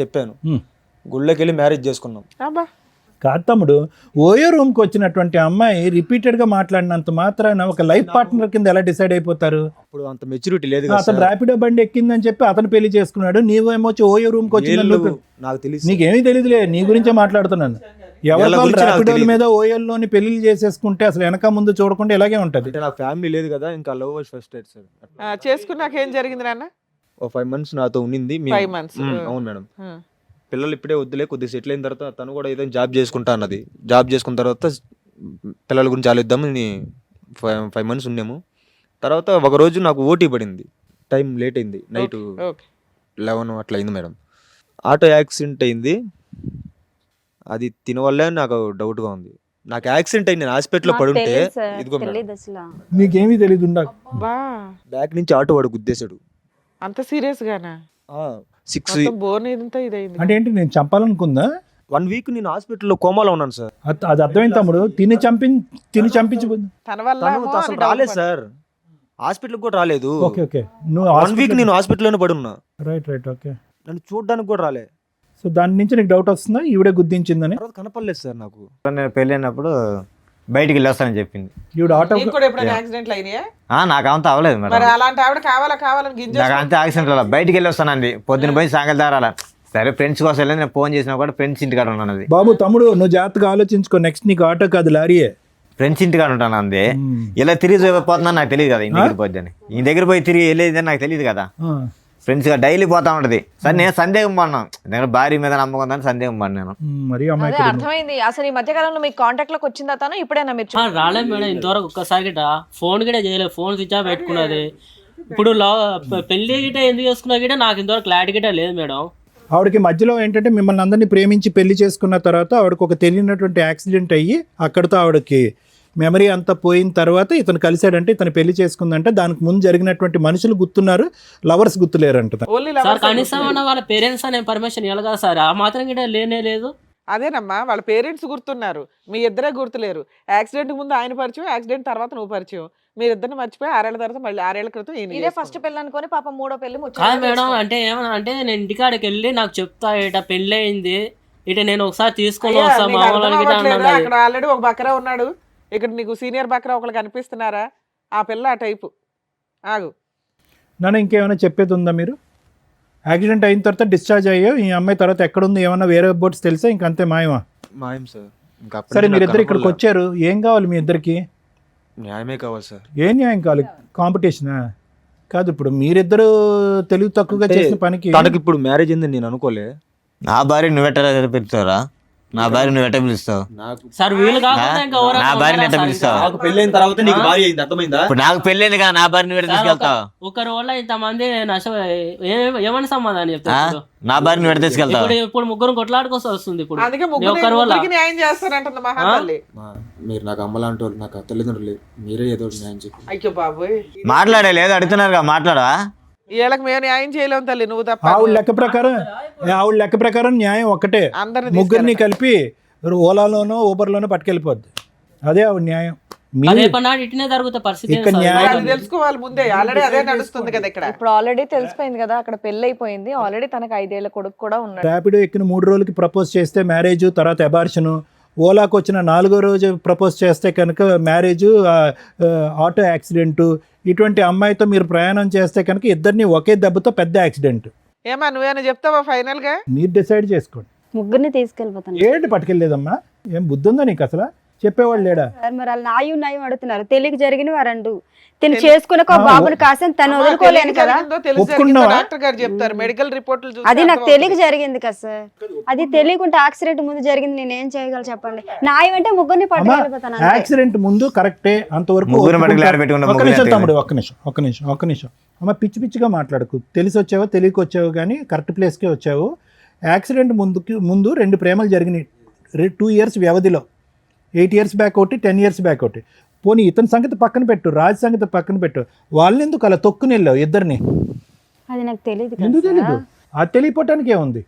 చెప్పాను. హ్మ్. గుళ్ళకి వెళ్ళి మ్యారేజ్ చేసుకున్నాం. అబ్బా, కాదు తమ్ముడు, ఓయో రూమ్కి వచ్చినటువంటి అమ్మాయి రిపీటెడ్గా మాట్లాడినంత మాత్రాన ఒక లైఫ్ పార్ట్నర్ కింద ఎలా డిసైడ్ అయిపోతారు? అప్పుడు అంత మెచ్యూరిటీ లేదు కదా అతను సార్. ర్యాపిడో బండి ఎక్కిందని చెప్పి అతను పెళ్లి చేసుకున్నాడు, నీవేమో వచ్చి ఓయో రూమ్కి వచ్చిందని వీళ్ళు నువ్వు- నాకు తెలియదు. నీకేమీ తెలియదులే, నీ గురించే మాట్లాడుతున్నాను. ఎవరి వీళ్ళ గురించి నాకు ర్యాపిడోల తెలీదు. మీద ఓయోల్లోని పెళ్లి చేసేసుకుంటే అసలు వెనక ముందు చూడకుండా ఇలాగే ఉంటది. అంటే నాకు ఫ్యామిలీ లేదు కదా, ఇంకా లవ్ ఫస్ట్ రైట్ సార్. చేసుకున్నాక ఏం జరిగింది నాన్న? ఓ 5 months నాతో ఉండింది. 5 months. అవును మేడం. పిల్లలు ఇప్పుడే వద్దులే, కొద్దిగా సెటిల్ అయిన తర్వాత తను కూడా ఏదైనా జాబ్ చేసుకుంటా అన్నది. జాబ్ చేసుకున్న తర్వాత పిల్లల గురించి ఆలోచిద్దామని 5 months ఉన్నాము. తర్వాత ఒక రోజు నాకు ఓటీ పడింది, టైం లేట్ అయింది, నైట్ ఓకే. 11 అట్లా అయింది మేడం. ఆటో యాక్సిడెంట్ అయింది. అది తినవల్లే నాకు డౌట్గా ఉంది. నాకు యాక్సిడెంట్ అయింది, నేను హాస్పిటల్లో నాకు పడుంటే తెలీదు సార్, ఇదిగో మేడం తెలీదు అసలు. నీకేమీ తెలియదు ఉండ. బా, బ్యాక్ నుంచి ఆటో వాడు గుద్దేశాడు. అంత సీరియస్ గానా? 6 బోన్ ఇదంతా ఇదైంది. అంటే ఏంటి, నేను చంపాలనుకుందా? 1 week నేను హాస్పిటల్లో కోమాలో ఉన్నాను సార్. అది అర్థమైంది తమ్ముడు. తిని చంపించి తన వల్ల తను అసలు రాలేదు సార్. హాస్పిటల్కి కూడా రాలేదు. ఓకే ఓకే నువ్వు 1 వీక్ నేను హాస్పిటల్లోనే పడి ఉన్నా. Right right okay. నన్ను చూడడానికి కూడా రాలే. సో దాని నుంచి నీకు డౌట్ వస్తుందా ఈవిడే గుర్తించిందని? తర్వాత కనపడలేదు సార్ నాకు. నేను పెళ్ళైనప్పుడు బయటికి వెళ్ళొస్తానని చెప్పింది. ఈవిడ ఆటో నీకు కూడా ఎప్పుడైనా యాక్సిడెంట్లు అయినాయా? నాకు అంత అవ్వలేదు మరి మేడం. అలాంటి ఆవిడ కావాలని గింజ నాకు అంతే యాక్సిడెంట్ అలా బయటికి వెళ్ళొస్తానండి. పొద్దున్న పోయి సాయంకాలం దారాల సరే ఫ్రెండ్స్ కోసం వెళ్ళి నేను ఫోన్ చేసినా కూడా ఫ్రెండ్స్ ఇంటికాడ ఉన్నాను. అది బాబు తమ్ముడు నువ్వు జాగ్రత్తగా ఆలోచించుకో, నెక్స్ట్ నీకు ఆటో కాదు లారీయే. ఫ్రెండ్స్ ఇంటికాడ ఉంటాను అంది. ఇలా తిరిగి పోతుందని నాకు తెలియదు కదా, ఇంటి దగ్గర పోద్దని. ఈ దగ్గర పోయి తిరిగి వెళ్ళేది నాకు తెలియదు కదా. ఫ్రెండ్స్ గా డైలీ పోతా ఉంటది. సరే నేను సందేహం పడినాను, నేను భార్య మీద నమ్మకం ఉందని సందేహం పడినాను. మరి అదే అమ్మాయి అర్థమైంది. అసలు ఈ మధ్య కాలంలో మీకు కాంటాక్ట్ లోకి వచ్చిందా తను? ఇప్పుడైనా మీరు రాలేదు మేడం ఇంతవరకు ఒక్కసారి గిట ఫోన్ గిట చేయలేదు. ఫోన్ స్విచ్ ఆఫ్ పెట్టుకున్నది. ఇప్పుడు పెళ్లి గిట ఎందుకు చేసుకున్నా గిట నాకు ఇంతవరకు క్లారిటీ గిట లేదు మేడం. ఆవిడకి మధ్యలో ఏంటంటే మిమ్మల్ని అందరినీ ప్రేమించి పెళ్లి చేసుకున్న తర్వాత ఆవిడకి ఒక తెలియనటువంటి యాక్సిడెంట్ అయ్యి అక్కడితో ఆవిడకి మెమరీ అంతా పోయిన తర్వాత ఇతను కలిశాడంటే ఇతను పెళ్లి చేసుకుందంటే దానికి ముందు జరిగినటువంటి మనుషులు గుర్తున్నారు, లవర్స్ గుర్తులేరంట. ఓన్లీ సార్ కనీసం అన్న వాళ్ళ పేరెంట్స్ అనే పర్మిషన్ ఇవ్వాలి కదా సార్, ఆ మాత్రం గిట లేనే లేదు. అదేనమ్మా, వాళ్ళ పేరెంట్స్ గుర్తున్నారు, మీ ఇద్దరే గుర్తులేరు. యాక్సిడెంట్ ముందు ఆయన పరిచయం, యాక్సిడెంట్ తర్వాత నువ్వు పరిచయం. మీరిద్దరిని మర్చిపోయి 6 ఏళ్ల తర్వాత మళ్ళీ 6 ఏళ్ల క్రితం ఇదే ఫస్ట్ పెళ్ళి అనుకొని పాప మూడో పెళ్లి కాదు మేడం, అంటే ఏమన్నా అంటే నేను ఇంటికాడికి వెళ్ళి నాకు చెప్తా ఇట పెళ్ళి అయింది, ఇట నేను ఒకసారి తీసుకొని వస్తా మా వాళ్ళని గిట అన్నది. అక్కడ ఆల్రెడీ ఒక బకరా ఉన్నాడు, ఇక్కడ నీకు సీనియర్ బకరా ఒకళ్ళు కనిపిస్తున్నారా? ఆ పిల్ల ఆ టైపు. ఆగు నాన్న ఇంకేమైనా చెప్పేది ఉందా? మీరు యాక్సిడెంట్ అయిన తర్వాత డిశ్చార్జ్ అయ్యావు, ఈ అమ్మాయి తర్వాత ఎక్కడుంది ఏమన్నా వేరే బోట్స్ తెలుసా? ఇంకంతే మాయమా? మాయం సార్. ఇంకా అప్పటి సరే నుంచి మీరిద్దరు నాకు ఇక్కడికి వచ్చారు, ఏం కావాలి మీ ఇద్దరికి? న్యాయమే కావాలి సార్. ఏం న్యాయం కావాలి? కాంపిటీషనా కాదు. ఇప్పుడు మీరిద్దరు తెలివి తక్కువగా అంటే చేసిన పనికి తనకి ఇప్పుడు మ్యారేజ్ అయిందని నేను అనుకోలే. నా భార్య నువ్వెట్ట పిలుస్తావురా? నా భార్య నువ్వెట్ట పిలుస్తావు? నాకు సార్ వీళ్ళు కాకుండా ఇంకా నా భార్యని ఎట్ట పిలుస్తావు? నాకు పెళ్ళైన తర్వాత నీకు భార్య అయింది, అర్థమైందా? ఇప్పుడు నాకు పెళ్ళైంది కదా, నా భార్య నువ్వెట్ట తీసుకెళ్తావు? ఒకరి వల్ల ఇంతమంది ఏమని సమాధానం చెప్తారు? నా భార్య నువ్వెట్ట తీసుకెళ్తావు? ఇప్పుడు ముగ్గురు కొట్లాడుకోసం వస్తుంది. ఇప్పుడు అందుకే ఒక్కరి వల్ల ముగ్గురికి న్యాయం చేస్తానంటుంది మహాతల్లి. మీరు నాకు అమ్మలాంటి వాళ్ళు, నాకు తల్లిదండ్రులు, మీరే ఏదో న్యాయం చెప్పి. అయ్యో బాబోయ్, మాట్లాడే లేదు అడుగుతున్నారు కదా, మాట్లాడా? వీళ్ళకి మేము న్యాయం చేయలేము తల్లి, నువ్వు తప్ప. ఆవిడ లెక్క ప్రకారం న్యాయం ఒక్కటే, అందరిని ముగ్గురిని కలిపి ఓలాలోనో ఊబర్లోనో పట్టుకెళ్ళిపోద్ది. అదే ఆవిడ న్యాయం. రేపన్నాడు ఇట్నే జరుగుతా పరిస్థితి. ఇక్కడ న్యాయం అది తెలుసుకోవాలి ముందే, ఆల్రెడీ అదే నడుస్తుంది కదా ఇక్కడ. ఇప్పుడు ఆల్రెడీ తెలిసిపోయింది కదా, అక్కడ పెళ్లి అయిపోయింది ఆల్రెడీ. తనకు 5 ఏళ్ల కొడుకు కూడా ఉన్నాడు. ర్యాపిడో ఎక్కిన 3 రోజులకి ప్రపోజ్ చేస్తే మ్యారేజ్, తర్వాత అబార్షను. ఓలాకు వచ్చిన 4వ రోజు ప్రపోజ్ చేస్తే కనుక మ్యారేజ్, ఆటో యాక్సిడెంట్. ఇటువంటి అమ్మాయితో మీరు ప్రయాణం చేస్తే కనుక ఇద్దరిని ఒకే దెబ్బతో పెద్ద యాక్సిడెంట్. ఏమా నువ్వేనా చెప్తావా ఫైనల్ గా? మీరు డిసైడ్ చేసుకోండి. ముగ్గురిని తీసుకెళ్ళిపోతాను ఏంటి పట్టుకెళ్ళలేదమ్మా? ఏం బుద్ధి ఉందా నీకు అసలు? చెప్పేవాళ్ళు లేడా? సార్. మరి వాళ్ళు నాయం అడుగుతున్నారు. తెలియక జరిగినవి వారండు. తిని చేసుకునే ఒక బాబుని కాసని తను వదులుకోలేను కదా. ఒప్పుకున్నావా? డాక్టర్ గారు చెప్తారు, మెడికల్ రిపోర్ట్లు చూస్తే అది నాకు అర్థమవుతుంది. తెలియక జరిగింది కదా సార్. అది తెలియకుంటే యాక్సిడెంట్ ముందు జరిగింది, నేను ఏం చేయగలను చెప్పండి? న్యాయం అంటే ముగ్గురిని అమ్మా, పట్టుకెళ్ళిపోతాను అంతే. యాక్సిడెంట్ ముందు కరెక్టే, అంతవరకు ముగ్గురు ఒప్పుకుంటా. మటుకు పెట్టుకున్న ఒక్క ముగ్గురు నిమిషం ఎత్తుకుని. తమ్ముడు, ఒక్క నిమిషం. అమ్మ పిచ్చిగా మాట్లాడకు. తెలిసి వచ్చావో తెలియక వచ్చావు కానీ కరెక్ట్ ప్లేస్కే వచ్చావు. యాక్సిడెంట్ ముందు 2 ప్రేమలు జరిగినాయి 2 ఇయర్స్ వ్యవధిలో. 8 ఇయర్స్ బ్యాక్ ఒకటి, 10 ఇయర్స్ బ్యాక్ ఒకటి. పోనీ ఇతని సంగతి పక్కన పెట్టు, రాజ్ సంగతి పక్కన పెట్టు. వాళ్ళని ఎందుకు అలా తొక్కుని వెళ్ళావు ఇద్దరిని? అది నాకు తెలియదు ఎందుకు కదా తెలీదు? సార్. అది తెలియపోవటానికి ఏముంది?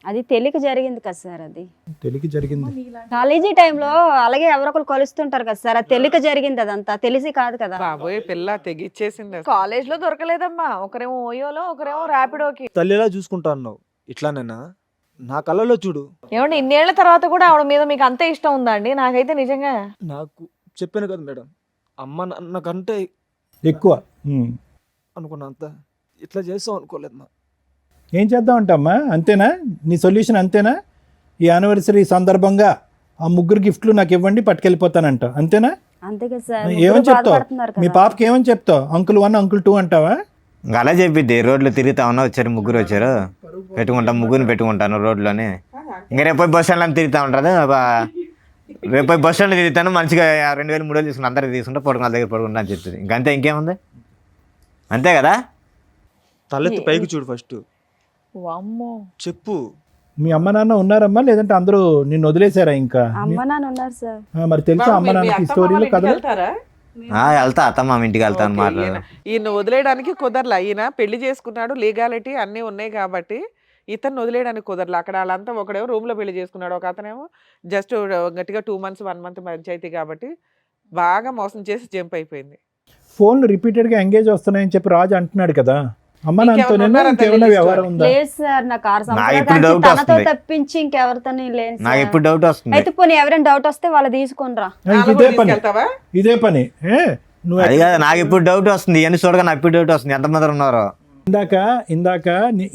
అది తెలియక జరిగింది కదా సార్. అది తెలియక జరిగింది. కాలేజీ టైంలో అలాగే ఎవరొకరు కలుస్తుంటారు కదా సార్. అది తెలియక జరిగింది, అదంతా తెలిసి కాదు కదా. బాబోయ్ పిల్ల తెగిచ్చేసింది అసలు. కాలేజ్ లో దొరకలేదమ్మా, ఒకరేమో ఓయోలో, ఒకరేమో ర్యాపిడోకి. తల్లిలా చూసుకుంటా అన్నావు, ఇట్లానేనా? నా కళ్ళలో చూడు. ఏమండి ఇన్నేళ్ల తర్వాత కూడా ఆవిడ మీద మీకు అంతే ఇష్టం ఉందా అండి? నాకైతే నిజంగా నాకు చెప్పాను కదా మేడం, అమ్మ నాకంటే ఎక్కువ అనుకున్నంత ఇట్లా చేస్తాం అనుకోలేదు మా. ఏం చేద్దామంటే అమ్మా, అంతేనా నీ సొల్యూషన్? అంతేనా? ఈ యానివర్సరీ సందర్భంగా ఆ 3 గిఫ్ట్లు నాకు ఇవ్వండి, పట్టుకెళ్ళిపోతానంట, అంతేనా? అంతే కదా సార్. ఏమని ముగ్గురు చెప్తావు? బాధపడుతున్నారు మీ కదా. పాపకి ఏమని చెప్తావు? అంకుల్ 1 అంకుల్ 2 అంటావా? ఇంకా అలా చెప్పిద్ది. రోడ్లు తిరుగుతా ఉన్నా, వచ్చారు ముగ్గురు వచ్చారు, ముగ్గురిని పెట్టుకుంటాను రోడ్లోనే. ఇంకా రేపు బస్ స్టాండ్లో తిరుగుతూ ఉంటుంది. రేపు బస్ స్టాండ్లో తిరుగుతాను, మంచిగా 2000 3000 తీసుకుని అందరికి తీసుకుంటా, పడుకున్న దగ్గర పడుకుంటా అని చెప్తుంది. ఇంకంతే, ఇంకేముంది? అంతే కదా? తలెత్తి పైకి చూడు ఫస్ట్, వామ్మో. చెప్పు. మీ అమ్మ నాన్న ఉన్నారమ్మా, లేదంటే అందరూ నిన్ను వదిలేశారా? ఇంకా అమ్మ నాన్న ఉన్నారు సార్. మరి తెలుసా బాబు, అమ్మ మీరు మీ నాన్నకి అత్త స్టోరీలు మామల ఇంటికి కథలు? వెళ్తారా? వెళ్తా, అత్తమ్మ ఇంటికి వెళ్తాను ఓకే, మాట్లాడు. ఈయన వదిలేయడానికి కుదరలా. ఈయన పెళ్లి చేసుకున్నాడు, లీగాలిటీ అన్నీ ఉన్నాయి కాబట్టి ఇతను వదిలేయడానికి కుదరలా. అక్కడ వాళ్ళంతా ఒకడేమో రూమ్ లో పెళ్లి చేసుకున్నాడు, ఒక అతనేమో జస్ట్ గట్టిగా 2 months 1 month పంచాయతీ కాబట్టి బాగా మోసం చేసి జంప్ అయిపోయింది. ఫోన్లు రిపీటెడ్గా ఎంగేజ్ వస్తున్నాయని చెప్పి రాజు అంటున్నాడు కదా. అమ్మ నాన్నతోనే ఇంకెవరున్నారా ఇంకేమైనా తల్లి వ్యవహారం ఉందా? లేదు సార్, నాకు 6 నాకు ఇప్పుడు సంవత్సరాల doubt తనతో వస్తుంది. తప్పించి ఇంకెవరితో లేదు నాకు సార్. ఇప్పుడు డౌట్ వస్తుంది. అయితే పోనీ ఎవరైనా డౌట్ వస్తే వాళ్ళు తీసుకునిరా. ఇదే పని తీసుకెళ్తావా? ఇదే పని నువ్వు అది కాదు, నాకు ఇప్పుడు డౌట్ వస్తుంది. ఇవన్నీ చూడగా నాకు ఇప్పుడు డౌట్ వస్తుంది. ఎంతమంది ఉన్నారో. ఇందాక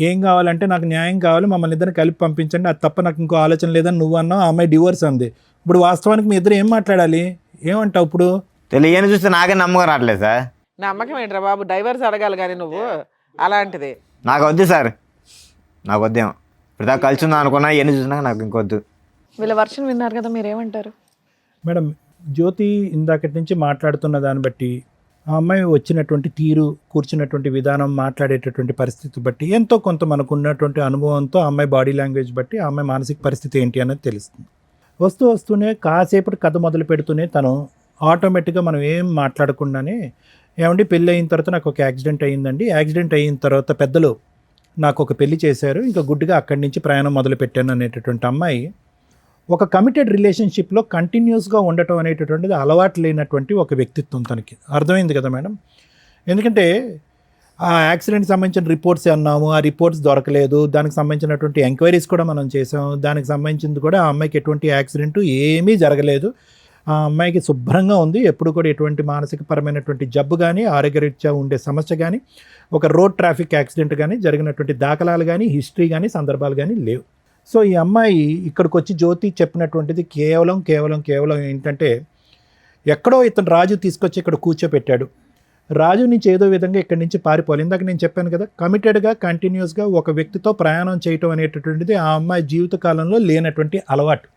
ఏం కావాలంటే నాకు న్యాయం కావాలి, మమ్మల్ని ఇద్దరిని కలిపి పంపించండి, అది తప్ప నాకు ఇంకో ఆలోచన లేదని నువ్వు అన్నావు. ఆ అమ్మాయి డివోర్స్ అంది. ఇప్పుడు వాస్తవానికి మీ ఇద్దరు ఏం మాట్లాడాలి? ఏమంటావు ఇప్పుడు? తెలియని చూస్తే నాకే నమ్మకం రావట్లేదు సార్. నమ్మకం ఏంట్రా బాబు, డైవర్స్ అడగాలి కానీ నువ్వు అలాంటిది. నాకు వద్దు సార్, నాకు వద్దేమో. ఇప్పుడు దాకా కలిసి ఉందా అనుకున్నా, ఇవన్నీ చూసినాక నాకు ఇంకొద్దు. వీళ్ళ వర్షన్ విన్నారు కదా, మీరేమంటారు? మేడం, జ్యోతి ఇందాకటి నుంచి మాట్లాడుతున్న దాన్ని బట్టి, ఆ అమ్మాయి వచ్చినటువంటి తీరు, కూర్చున్నటువంటి విధానం, మాట్లాడేటటువంటి పరిస్థితి బట్టి ఎంతో కొంత మనకు ఉన్నటువంటి అనుభవంతో ఆ అమ్మాయి బాడీ లాంగ్వేజ్ బట్టి ఆ అమ్మాయి మానసిక పరిస్థితి ఏంటి అనేది తెలుస్తుంది. వస్తూనే కాసేపటి కథ మొదలు పెడుతూనే తను ఆటోమేటిక్గా మనం ఏం మాట్లాడకుండానే, ఏమండి పెళ్ళి అయిన తర్వాత నాకు ఒక యాక్సిడెంట్ అయ్యిందండి, యాక్సిడెంట్ అయిన తర్వాత పెద్దలు నాకు ఒక పెళ్లి చేశారు, ఇంకా గుడ్డుగా అక్కడి నుంచి ప్రయాణం మొదలు పెట్టాను అనేటటువంటి అమ్మాయి ఒక కమిటెడ్ రిలేషన్షిప్లో కంటిన్యూస్గా ఉండటం అనేటటువంటిది అలవాటు లేనటువంటి ఒక వ్యక్తిత్వం తనకి. అర్థమైంది కదా మేడం? ఎందుకంటే ఆ యాక్సిడెంట్కి సంబంధించిన రిపోర్ట్స్ అన్నాము, ఆ రిపోర్ట్స్ దొరకలేదు, దానికి సంబంధించినటువంటి ఎంక్వైరీస్ కూడా మనం చేసాం, దానికి సంబంధించింది కూడా ఆ అమ్మాయికి ఎటువంటి యాక్సిడెంట్ ఏమీ జరగలేదు, ఆ అమ్మాయికి శుభ్రంగా ఉంది, ఎప్పుడు కూడా ఎటువంటి మానసికపరమైనటువంటి జబ్బు కానీ, ఆరోగ్యరీత్యా ఉండే సమస్య కానీ, ఒక రోడ్ ట్రాఫిక్ యాక్సిడెంట్ కానీ జరిగినటువంటి దాఖలాలు కానీ, హిస్టరీ కానీ, సందర్భాలు కానీ లేవు. సో ఈ అమ్మాయి ఇక్కడికి వచ్చి జ్యోతి చెప్పినటువంటిది కేవలం ఏంటంటే, ఎక్కడో ఇతను రాజు తీసుకొచ్చి ఇక్కడ కూర్చోపెట్టాడు, రాజు నుంచి ఏదో విధంగా ఇక్కడి నుంచి పారిపోవాలి. ఇందాక నేను చెప్పాను కదా, కమిటెడ్గా కంటిన్యూస్గా ఒక వ్యక్తితో ప్రయాణం చేయటం అనేటటువంటిది ఆ అమ్మాయి జీవితకాలంలో లేనటువంటి అలవాటు.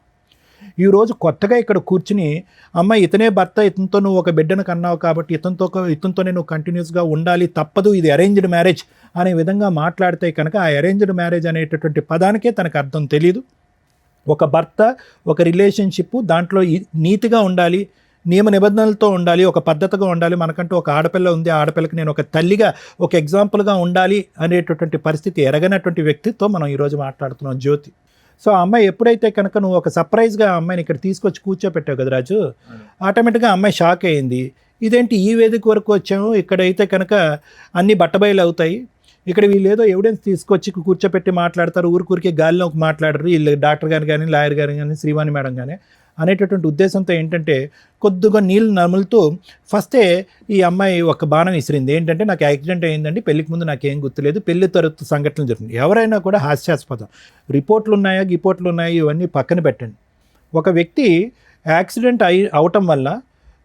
ఈరోజు కొత్తగా ఇక్కడ కూర్చుని, అమ్మాయి ఇతనే భర్త, ఇతనితో నువ్వు ఒక బిడ్డను కన్నావు కాబట్టి ఇతనితోనే నువ్వు కంటిన్యూస్గా ఉండాలి, తప్పదు, ఇది అరేంజ్డ్ మ్యారేజ్ అనే విధంగా మాట్లాడితే కనుక ఆ అరేంజ్డ్ మ్యారేజ్ అనేటటువంటి పదానికే తనకు అర్థం తెలియదు. ఒక భర్త, ఒక రిలేషన్షిప్, దాంట్లో నీతిగా ఉండాలి, నియమ నిబంధనలతో ఉండాలి, ఒక పద్ధతిగా ఉండాలి, మనకంటూ ఒక ఆడపిల్ల ఉంది, ఆడపిల్లకి నేను ఒక తల్లిగా, ఒక ఎగ్జాంపుల్గా ఉండాలి అనేటటువంటి పరిస్థితి ఎరగనటువంటి వ్యక్తితో మనం ఈరోజు మాట్లాడుతున్నాం జ్యోతి. సో ఆ అమ్మాయి ఎప్పుడైతే కనుక నువ్వు ఒక సర్ప్రైజ్గా ఆ అమ్మాయిని ఇక్కడ తీసుకొచ్చి కూర్చోపెట్టావు కదా రాజు, ఆటోమేటిక్గా అమ్మాయి షాక్ అయింది. ఇదేంటి ఈ వేదిక వరకు వచ్చాము, ఇక్కడైతే కనుక అన్నీ బట్టబయలు అవుతాయి, ఇక్కడ వీళ్ళు ఏదో ఎవిడెన్స్ తీసుకొచ్చి కూర్చోపెట్టి మాట్లాడతారు, ఊరికే గాలిలోకి మాట్లాడరు వీళ్ళు, డాక్టర్ గారు కానీ, లాయర్ గారు కానీ, శ్రీవాణి మేడం కానీ అనేటటువంటి ఉద్దేశంతో ఏంటంటే కొద్దిగా నీళ్ళు నములుతూ ఫస్టే ఈ అమ్మాయి ఒక బాణం విసిరింది. ఏంటంటే, నాకు యాక్సిడెంట్ అయ్యిందండి, పెళ్ళికి ముందు నాకేం గుర్తులేదు, పెళ్లి తరగతి సంఘటనలు జరుగుతుంది. ఎవరైనా కూడా హాస్యాస్పదం. రిపోర్ట్లు ఉన్నాయా, ఇవన్నీ పక్కన పెట్టండి. ఒక వ్యక్తి యాక్సిడెంట్ అవటం వల్ల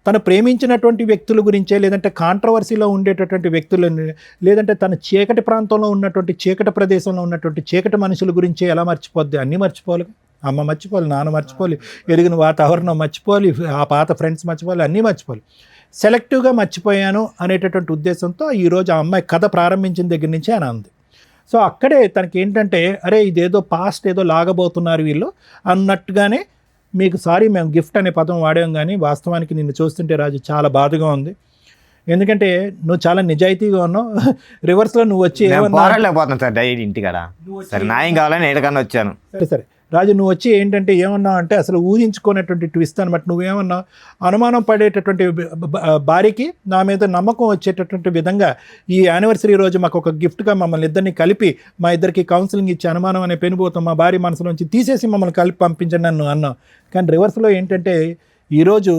తను ప్రేమించినటువంటి వ్యక్తుల గురించే, లేదంటే కాంట్రవర్సీలో ఉండేటటువంటి వ్యక్తులని, లేదంటే తన చీకటి ప్రాంతంలో ఉన్నటువంటి, చీకటి ప్రదేశంలో ఉన్నటువంటి చీకటి మనుషుల గురించే ఎలా మర్చిపోద్ది? అన్నీ మర్చిపోవాలి. అమ్మ మర్చిపోవాలి, నాన్న మర్చిపోవాలి, ఎరిగిన వాతావరణం మర్చిపోవాలి, ఆ పాత ఫ్రెండ్స్ మర్చిపోవాలి, అన్నీ మర్చిపోవాలి. సెలెక్టివ్గా మర్చిపోయాను అనేటటువంటి ఉద్దేశంతో ఈరోజు ఆ అమ్మాయి కథ ప్రారంభించిన దగ్గర నుంచి అని అంది. సో అక్కడే తనకి ఏంటంటే, అరే ఇదేదో పాస్ట్ ఏదో లాగబోతున్నారు వీళ్ళు అన్నట్టుగానే, మీకు సారీ మేము గిఫ్ట్ అనే పదం వాడాం, కానీ వాస్తవానికి నిన్ను చూస్తుంటే రాజు చాలా బాధగా ఉంది. ఎందుకంటే నువ్వు చాలా నిజాయితీగా ఉన్నావు. రివర్స్లో నువ్వు వచ్చి పోరాడలేకపోతున్నాను సార్ డైలీ ఇంటికాడ. సరే న్యాయం కావాలని ఎక్కడికన్నా వచ్చాను. సరే రాజు, నువ్వు వచ్చి ఏంటంటే ఏమన్నావు అంటే, అసలు ఊహించుకునేటువంటి ట్విస్ట్ అనమాట. నువ్వేమన్నావు, అనుమానం పడేటటువంటి భార్యకి నా మీద నమ్మకం వచ్చేటటువంటి విధంగా ఈ యానివర్సరీ రోజు మాకు ఒక గిఫ్ట్గా మమ్మల్ని ఇద్దరిని కలిపి, మా ఇద్దరికి కౌన్సిలింగ్ ఇచ్చి అనుమానం అనే పెనుభూతం మా భార్య మనసులోంచి తీసేసి మమ్మల్ని కలిపి పంపించండి నన్ను అన్నావు. కానీ రివర్స్లో ఏంటంటే, ఈరోజు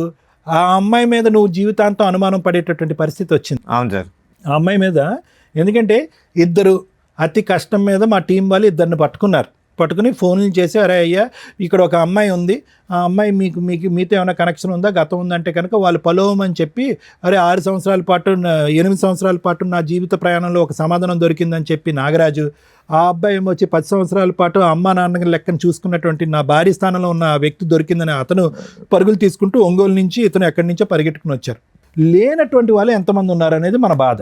ఆ అమ్మాయి మీద నువ్వు జీవితాంతం అనుమానం పడేటటువంటి పరిస్థితి వచ్చింది. అవును సార్, ఆ అమ్మాయి మీద. ఎందుకంటే ఇద్దరు అతి కష్టం మీద మా టీం వాళ్ళు ఇద్దరిని పట్టుకుని ఫోన్లు చేసి, అరే అయ్యా ఇక్కడ ఒక అమ్మాయి ఉంది, ఆ అమ్మాయి మీతో ఏమైనా కనెక్షన్ ఉందా, గతం ఉందంటే కనుక వాళ్ళు పలోమని చెప్పి, అరే 8 సంవత్సరాల పాటు నా జీవిత ప్రయాణంలో ఒక సమాధానం దొరికిందని చెప్పి నాగరాజు, ఆ అబ్బాయి ఏమో వచ్చి 10 సంవత్సరాల పాటు అమ్మా నాన్న లెక్కను చూసుకున్నటువంటి నా భార్య స్థానంలో ఉన్న ఆ వ్యక్తి దొరికిందని అతను పరుగులు తీసుకుంటూ ఒంగోలు నుంచి ఇతను ఎక్కడి నుంచో పరిగెట్టుకుని వచ్చారు. లేనటువంటి వాళ్ళు ఎంతమంది ఉన్నారనేది మన బాధ.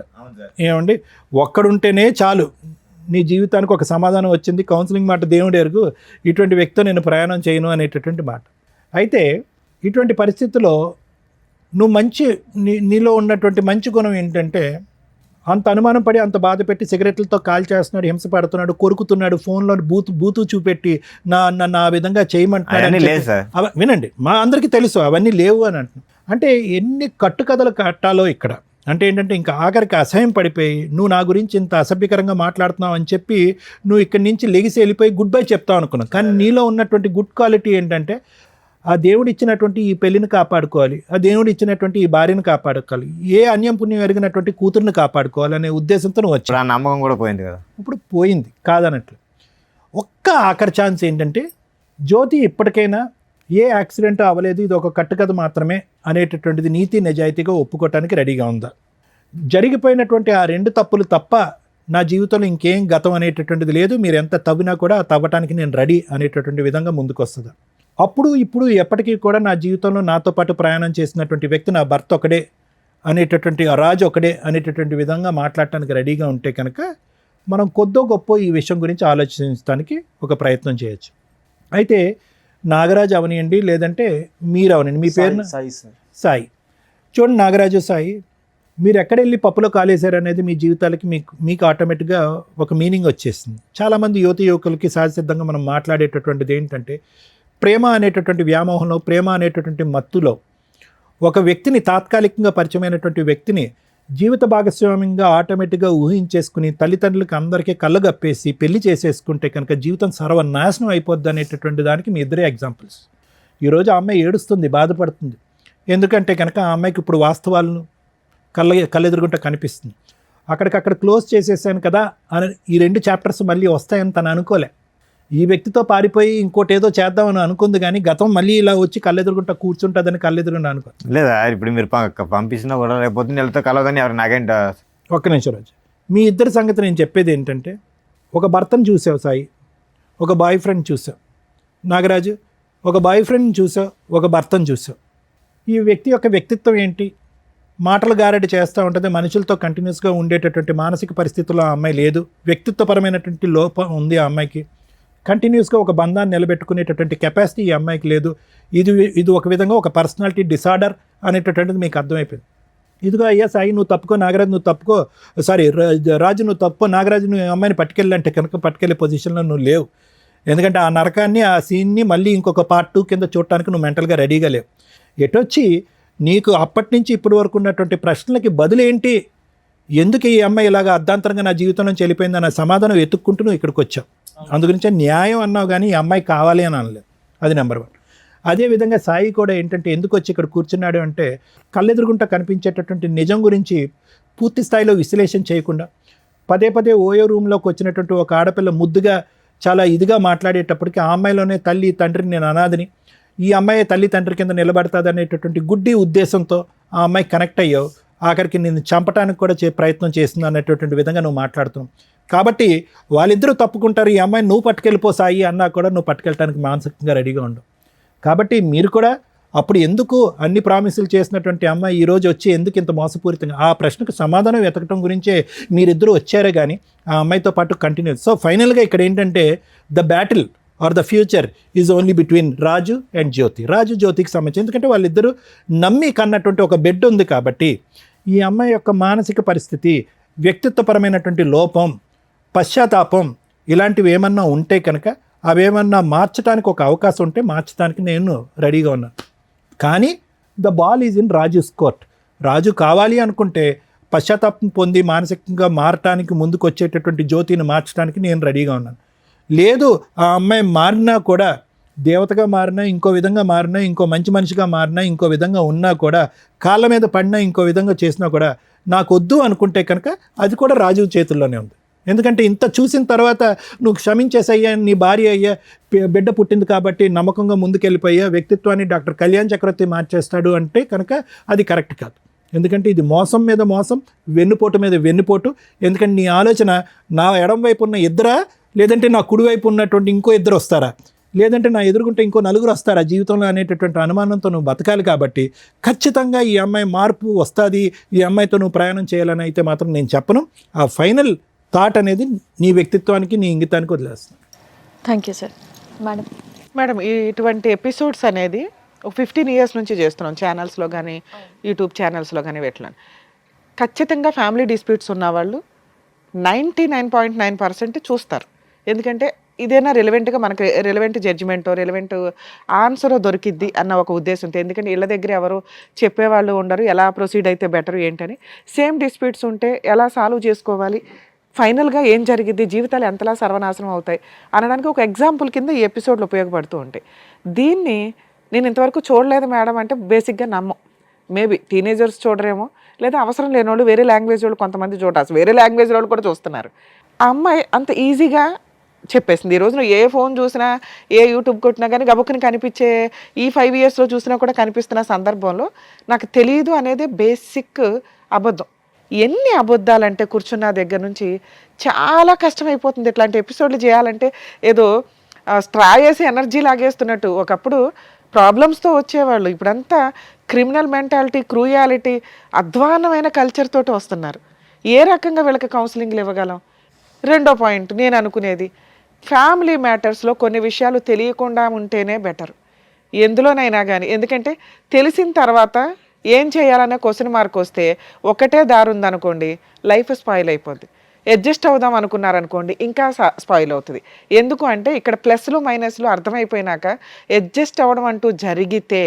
ఏమండి, ఒక్కడుంటేనే చాలు, నీ జీవితానికి ఒక సమాధానం వచ్చింది, కౌన్సిలింగ్ మాట దేవుడు ఎరుగు, ఇటువంటి వ్యక్తితో నేను ప్రయాణం చేయను అనేటటువంటి మాట. అయితే ఇటువంటి పరిస్థితుల్లో నువ్వు నీలో ఉన్నటువంటి మంచి గుణం ఏంటంటే, అంత అనుమానం పడి అంత బాధ పెట్టి సిగరెట్లతో కాల్ చేస్తున్నాడు, హింస పడుతున్నాడు, కొరుకుతున్నాడు, ఫోన్లో బూతు చూపెట్టి నా విధంగా చేయమంటున్నాడు. వినండి, మా అందరికీ తెలుసు అవన్నీ లేవు అని అంటున్నాను. అంటే ఎన్ని కట్టుకథలు కట్టాలో ఇక్కడ. అంటే ఏంటంటే ఇంకా ఆఖరికి అసహ్యం పడిపోయి నువ్వు నా గురించి ఇంత అసభ్యకరంగా మాట్లాడుతున్నావు అని చెప్పి నువ్వు ఇక్కడి నుంచి లెగిసి వెళ్ళిపోయి గుడ్ బై చెప్తావు అనుకున్నావు. కానీ నీలో ఉన్నటువంటి గుడ్ క్వాలిటీ ఏంటంటే ఆ దేవుడు ఇచ్చినటువంటి ఈ పెళ్లిని కాపాడుకోవాలి, ఆ దేవుడు ఇచ్చినటువంటి ఈ భార్యను కాపాడుకోవాలి, ఏ అన్యం పుణ్యం ఎరిగినటువంటి కూతురుని కాపాడుకోవాలి అనే ఉద్దేశంతో నువ్వు వచ్చావు. ఇప్పుడు ఆ నమ్మకం కూడా పోయింది కదా. ఇప్పుడు పోయింది కాదనట్లు. ఒక్క ఆఖరి ఛాన్స్ ఏంటంటే జ్యోతి ఇప్పటికైనా ఏ యాక్సిడెంట్ అవ్వలేదు, ఇది ఒక కట్టుకథ మాత్రమే అనేటటువంటిది నీతి నిజాయితీగా ఒప్పుకోవటానికి రెడీగా ఉందా? జరిగిపోయినటువంటి ఆ 2 తప్పులు తప్ప నా జీవితంలో ఇంకేం గతం అనేటటువంటిది లేదు, మీరు ఎంత తవ్వినా కూడా తవ్వటానికి నేను రెడీ అనేటటువంటి విధంగా ముందుకు వస్తుందా? అప్పుడు ఇప్పుడు ఎప్పటికీ కూడా నా జీవితంలో నాతో పాటు ప్రయాణం చేసినటువంటి వ్యక్తి నా భర్త ఒకడే అనేటటువంటి ఆ రాజు ఒకడే అనేటటువంటి విధంగా మాట్లాడటానికి రెడీగా ఉంటే కనుక మనం కొద్దో గొప్ప ఈ విషయం గురించి ఆలోచించడానికి ఒక ప్రయత్నం చేయొచ్చు. అయితే నాగరాజు అవనియండి, లేదంటే మీరు అవనండి, మీ పేరు సాయి. చూడండి నాగరాజు, సాయి, మీరు ఎక్కడ వెళ్ళి పప్పులో కాలేశారు అనేది మీ జీవితాలకి మీకు ఆటోమేటిక్గా ఒక మీనింగ్ వచ్చేస్తుంది. చాలామంది యువకులకి సహజసిద్ధంగా మనం మాట్లాడేటటువంటిది ఏంటంటే ప్రేమ అనేటటువంటి వ్యామోహంలో, ప్రేమ అనేటటువంటి మత్తులో ఒక వ్యక్తిని, తాత్కాలికంగా పరిచయమైనటువంటి వ్యక్తిని జీవిత భాగస్వామ్యంగా ఆటోమేటిక్గా ఊహించేసుకుని తల్లిదండ్రులకి అందరికీ కళ్ళగప్పేసి పెళ్లి చేసేసుకుంటే కనుక జీవితం సర్వనాశనం అయిపోద్ది అనేటటువంటి దానికి మీ ఇద్దరే ఎగ్జాంపుల్స్. ఈరోజు ఆ అమ్మాయి ఏడుస్తుంది, బాధపడుతుంది. ఎందుకంటే కనుక ఆ అమ్మాయికి ఇప్పుడు వాస్తవాలను కళ్ళెదురుగుంట కనిపిస్తుంది. అక్కడికక్కడ క్లోజ్ చేసేసాను కదా అని ఈ 2 చాప్టర్స్ మళ్ళీ వస్తాయని తను అనుకోలే. ఈ వ్యక్తితో పారిపోయి ఇంకోటి ఏదో చేద్దామని అనుకుంది, కానీ గతం మళ్ళీ ఇలా వచ్చి కళ్ళెదురుగుంట కూర్చుంటుందని కళ్ళెదురుగుంట అనుకో. లేదా ఇప్పుడు మీరు పంపించినా కూడా రేపు పొద్దున్న వెళ్తే కలవదని ఎవరు నాకేంట. ఒక్క నిమిషం రాజు, మీ ఇద్దరి సంగతి నేను చెప్పేది ఏంటంటే ఒక భర్తను చూసావు సాయి, ఒక బాయ్ ఫ్రెండ్ చూసావు. నాగరాజు, ఒక బాయ్ ఫ్రెండ్ చూసావు, ఒక భర్తను చూసావు. ఈ వ్యక్తి యొక్క వ్యక్తిత్వం ఏంటి? మాటలు గారడి చేస్తూ ఉంటుంది, మనుషులతో కంటిన్యూస్గా ఉండేటటువంటి మానసిక పరిస్థితుల్లో ఆ అమ్మాయి లేదు. వ్యక్తిత్వపరమైనటువంటి లోపం ఉంది ఆ అమ్మాయికి. కంటిన్యూస్గా ఒక బంధాన్ని నిలబెట్టుకునేటటువంటి కెపాసిటీ ఈ అమ్మాయికి లేదు. ఇది ఒక విధంగా ఒక పర్సనాలిటీ డిసార్డర్ అనేటటువంటిది మీకు అర్థమైపోయింది. ఇదిగో అయ్యా సాయి, నువ్వు తప్పుకో, నాగరాజు నువ్వు తప్పుకో, సారీ రాజు నువ్వు తప్పుకో, నాగరాజు నువ్వు అమ్మాయిని పట్టుకెళ్ళంటే కనుక పట్టుకెళ్ళే పొజిషన్లో నువ్వు లేవు. ఎందుకంటే ఆ నరకాన్ని, ఆ సీన్ని మళ్ళీ ఇంకొక పార్ట్ 2 కింద చూడటానికి నువ్వు మెంటల్గా రెడీగా లేవు. ఎటొచ్చి నీకు అప్పటి నుంచి ఇప్పటి వరకు ఉన్నటువంటి ప్రశ్నలకి బదులేంటి, ఎందుకు ఈ అమ్మాయి ఇలాగ అర్ధాంతరంగా నా జీవితం నుంచి వెళ్ళిపోయింది అన్న సమాధానం వెతుక్కుంటూ నువ్వు ఇక్కడికి వచ్చావు. అందుగురించే న్యాయం అన్నావు, కానీ ఈ అమ్మాయి కావాలి అని అనలేదు. అది నెంబర్ 1. అదేవిధంగా సాయి కూడా ఏంటంటే ఎందుకు వచ్చి ఇక్కడ కూర్చున్నాడు అంటే కళ్ళెదురుగుంట కనిపించేటటువంటి నిజం గురించి పూర్తి స్థాయిలో విశ్లేషణ చేయకుండా పదే పదే ఓయో రూమ్లోకి వచ్చినటువంటి ఒక ఆడపిల్ల ముద్దుగా చాలా ఇదిగా మాట్లాడేటప్పటికి ఆ అమ్మాయిలోనే తల్లి తండ్రిని నేను అనాథని, ఈ అమ్మాయి తల్లి తండ్రి కింద నిలబడతాది అనేటటువంటి గుడ్డి ఉద్దేశంతో ఆ అమ్మాయి కనెక్ట్ అయ్యావు. ఆఖరికి నేను చంపడానికి కూడా ప్రయత్నం చేస్తుంది అనేటటువంటి విధంగా నువ్వు మాట్లాడుతున్నావు. కాబట్టి వాళ్ళిద్దరూ తప్పుకుంటారు, ఈ అమ్మాయిని నువ్వు పట్టుకెళ్ళిపో సాయి అన్నా కూడా నువ్వు పట్టుకెళ్ళడానికి మానసికంగా రెడీగా ఉండవు. కాబట్టి మీరు కూడా అప్పుడు ఎందుకు అన్ని ప్రామిసులు చేసినటువంటి అమ్మాయి ఈరోజు వచ్చి ఎందుకు ఇంత మోసపూరితంగా, ఆ ప్రశ్నకు సమాధానం వెతకడం గురించే మీరిద్దరూ వచ్చారే కానీ ఆ అమ్మాయితో పాటు కంటిన్యూ. సో ఫైనల్గా ఇక్కడ ఏంటంటే the battle or the future is only between Raju and Jyothi. Raju జ్యోతికి సంబంధించి, ఎందుకంటే వాళ్ళిద్దరూ నమ్మి కన్నటువంటి ఒక బెడ్ ఉంది కాబట్టి ఈ అమ్మాయి యొక్క మానసిక పరిస్థితి, వ్యక్తిత్వపరమైనటువంటి లోపం, పశ్చాత్తాపం ఇలాంటివి ఏమన్నా ఉంటే కనుక అవేమన్నా మార్చడానికి ఒక అవకాశం ఉంటే మార్చడానికి నేను రెడీగా ఉన్నాను. కానీ the ball is in Raju's court. Raju కావాలి అనుకుంటే పశ్చాత్తాపం పొంది మానసికంగా మారటానికి ముందుకు వచ్చేటటువంటి జ్యోతిని మార్చడానికి నేను రెడీగా ఉన్నాను. లేదు ఆ అమ్మాయి మారినా కూడా, దేవతగా మారినా, ఇంకో విధంగా మారినా, ఇంకో మంచి మనిషిగా మారినా, ఇంకో విధంగా ఉన్నా కూడా, కాళ్ళ మీద పడినా, ఇంకో విధంగా చేసినా కూడా నాకు వద్దు అనుకుంటే కనుక అది కూడా రాజు చేతుల్లోనే ఉంది. ఎందుకంటే ఇంత చూసిన తర్వాత నువ్వు క్షమించేసయ్యా, నీ భార్య అయ్యా, బిడ్డ పుట్టింది కాబట్టి నమ్మకంగా ముందుకెళ్ళిపోయా, వ్యక్తిత్వాన్ని డాక్టర్ కళ్యాణ్ చక్రవర్తి మార్చేస్తాడు అంటే కనుక అది కరెక్ట్ కాదు. ఎందుకంటే ఇది మోసం మీద మోసం, వెన్నుపోటు మీద వెన్నుపోటు. ఎందుకంటే నీ ఆలోచన నా ఎడం వైపు ఉన్న ఇద్దరా, లేదంటే నా కుడివైపు ఉన్నటువంటి ఇంకో ఇద్దరు వస్తారా, లేదంటే నా ఎదురుకుంటే ఇంకో 4 వస్తారా జీవితంలో అనేటటువంటి అనుమానంతో నువ్వు బతకాలి. కాబట్టి ఖచ్చితంగా ఈ అమ్మాయి మార్పు వస్తుంది, ఈ అమ్మాయితో నువ్వు ప్రయాణం చేయాలని అయితే మాత్రం నేను చెప్పను. ఆ ఫైనల్ థాట్ అనేది నీ వ్యక్తిత్వానికి, నీ ఇంగితానికి వదిలేస్తాను. Thank you sir. మేడం, ఇటువంటి ఎపిసోడ్స్ అనేది ఒక 15 years నుంచి చేస్తున్నాం, ఛానల్స్లో కానీ యూట్యూబ్ ఛానల్స్లో కానీ పెట్టలేను. ఖచ్చితంగా ఫ్యామిలీ డిస్ప్యూట్స్ ఉన్నవాళ్ళు 99.9% చూస్తారు. ఎందుకంటే ఇదేనా రిలవెంట్గా మనకు రిలవెంట్ జడ్జిమెంటో రిలవెంట్ ఆన్సరో దొరికిద్ది అన్న ఒక ఉద్దేశంతో. ఎందుకంటే ఇళ్ళ దగ్గర ఎవరు చెప్పేవాళ్ళు ఉండరు, ఎలా ప్రొసీడ్ అయితే బెటర్ ఏంటని. సేమ్ డిస్ప్యూట్స్ ఉంటే ఎలా సాల్వ్ చేసుకోవాలి, ఫైనల్గా ఏం జరిగిద్ది, జీవితాలు ఎంతలా సర్వనాశనం అవుతాయి అనడానికి ఒక ఎగ్జాంపుల్ కింద ఈ ఎపిసోడ్లు ఉపయోగపడుతూ ఉంటాయి. దీన్ని నేను ఇంతవరకు చూడలేదు మేడం అంటే బేసిక్గా నమ్మం. మేబీ టీనేజర్స్ చూడరేమో, లేదా అవసరం లేని వాళ్ళు వేరే లాంగ్వేజ్ వాళ్ళు కొంతమంది చూడాల్సి, వేరే లాంగ్వేజ్ వాళ్ళు కూడా చూస్తున్నారు. ఆ అమ్మాయి అంత ఈజీగా చెప్పేసింది. ఈ రోజున ఏ ఫోన్ చూసినా, ఏ యూట్యూబ్ కొట్టినా కానీ గబుక్కుని కనిపించే, ఈ 5 yearsలో చూసినా కూడా కనిపిస్తున్న సందర్భంలో నాకు తెలియదు అనేది బేసిక్ అబద్ధం. ఎన్ని అబద్ధాలంటే కూర్చున్న దగ్గర నుంచి చాలా కష్టమైపోతుంది. ఇట్లాంటి ఎపిసోడ్లు చేయాలంటే ఏదో స్ట్రా వేసి ఎనర్జీ లాగేస్తున్నట్టు. ఒకప్పుడు ప్రాబ్లమ్స్తో వచ్చేవాళ్ళు, ఇప్పుడంతా క్రిమినల్ మెంటాలిటీ, క్రూయాలిటీ, అధ్వాన్నమైన కల్చర్ తోటి వస్తున్నారు. ఏ రకంగా వీళ్ళకి కౌన్సిలింగ్లు ఇవ్వగలం? రెండో పాయింట్ నేను అనుకునేది, ఫ్యామిలీ మ్యాటర్స్లో కొన్ని విషయాలు తెలియకుండా ఉంటేనే బెటర్ ఎందులోనైనా కానీ. ఎందుకంటే తెలిసిన తర్వాత ఏం చేయాలనే క్వశ్చన్ మార్క్ వస్తే ఒకటే దారి ఉందనుకోండి, లైఫ్ స్పాయిల్ అయిపోద్ది. అడ్జస్ట్ అవుదాం అనుకున్నారనుకోండి, ఇంకా స్పాయిల్ అవుతుంది. ఎందుకు అంటే ఇక్కడ ప్లస్లు మైనస్లు అర్థమైపోయినాక అడ్జస్ట్ అవ్వడం అంటూ జరిగితే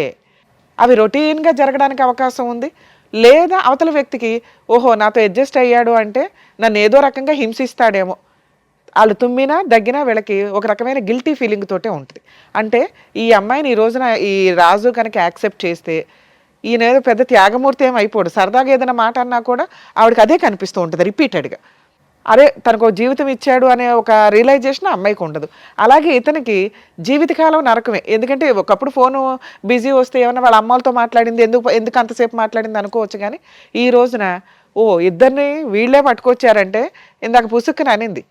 అవి రొటీన్గా జరగడానికి అవకాశం ఉంది. లేదా అవతల వ్యక్తికి ఓహో నాతో అడ్జస్ట్ అయ్యాడు అంటే నన్ను ఏదో రకంగా హింసిస్తాడేమో, వాళ్ళు తుమ్మినా దగ్గినా వీళ్ళకి ఒక రకమైన గిల్టీ ఫీలింగ్ తోటే ఉంటుంది. అంటే ఈ అమ్మాయిని ఈ రోజున ఈ రాజు కనుక యాక్సెప్ట్ చేస్తే ఈయన ఏదో పెద్ద త్యాగమూర్తి ఏం అయిపోడు. సరదాగా ఏదైనా మాట అన్నా కూడా ఆవిడకి అదే కనిపిస్తూ ఉంటుంది రిపీటెడ్గా. అరే తనకు జీవితం ఇచ్చాడు అనే ఒక రియలైజేషన్ అమ్మాయికి ఉండదు. అలాగే ఇతనికి జీవితకాలం నరకమే. ఎందుకంటే ఒకప్పుడు ఫోను బిజీ వస్తే ఏమన్నా వాళ్ళ అమ్మలతో మాట్లాడింది, ఎందుకు అంతసేపు మాట్లాడింది అనుకోవచ్చు. కానీ ఈ రోజున ఇద్దరిని వీళ్ళే పట్టుకొచ్చారంటే ఇందాక పుసుక్కుని అనింది,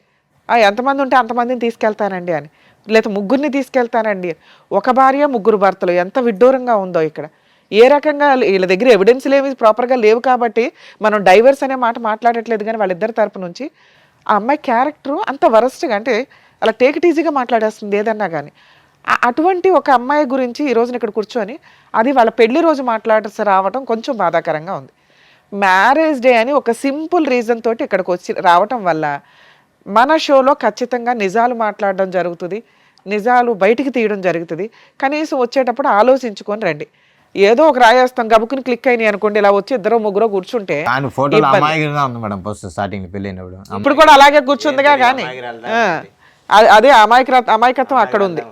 ఎంతమంది ఉంటే అంతమందిని తీసుకెళ్తానండి అని, లేదా 3 తీసుకెళ్తానండి. ఒక భార్య 3 భర్తలు, ఎంత విడ్డూరంగా ఉందో ఇక్కడ. ఏ రకంగా వీళ్ళ దగ్గర ఎవిడెన్స్లు ఏమి ప్రాపర్గా లేవు కాబట్టి మనం డైవర్స్ అనే మాట మాట్లాడట్లేదు. కానీ వాళ్ళిద్దరి తరపు నుంచి ఆ అమ్మాయి క్యారెక్టరు అంత వరస్ట్గా, అంటే అలా టేక్ ఇట్ ఈజీగా మాట్లాడేస్తుంది ఏదన్నా కానీ. అటువంటి ఒక అమ్మాయి గురించి ఈ రోజున ఇక్కడ కూర్చొని అది వాళ్ళ పెళ్లి రోజు మాట్లాడాల్సి రావటం కొంచెం బాధాకరంగా ఉంది. మ్యారేజ్ డే అని ఒక సింపుల్ రీజన్ తోటి ఇక్కడికి వచ్చి రావటం వల్ల మన షోలో ఖచ్చితంగా నిజాలు మాట్లాడడం జరుగుతుంది, నిజాలు బయటికి తీయడం జరుగుతుంది. కనీసం వచ్చేటప్పుడు ఆలోచించుకొని రండి. ఏదో ఒక రాయేస్తాం గబుకుని క్లిక్ అయినాయి అనుకోండి, ఇలా వచ్చి 2-3 కూర్చుంటే ఇప్పుడు కూడా అలాగే కూర్చుందిగా. కానీ అదే అమాయకత్వం అక్కడ ఉంది.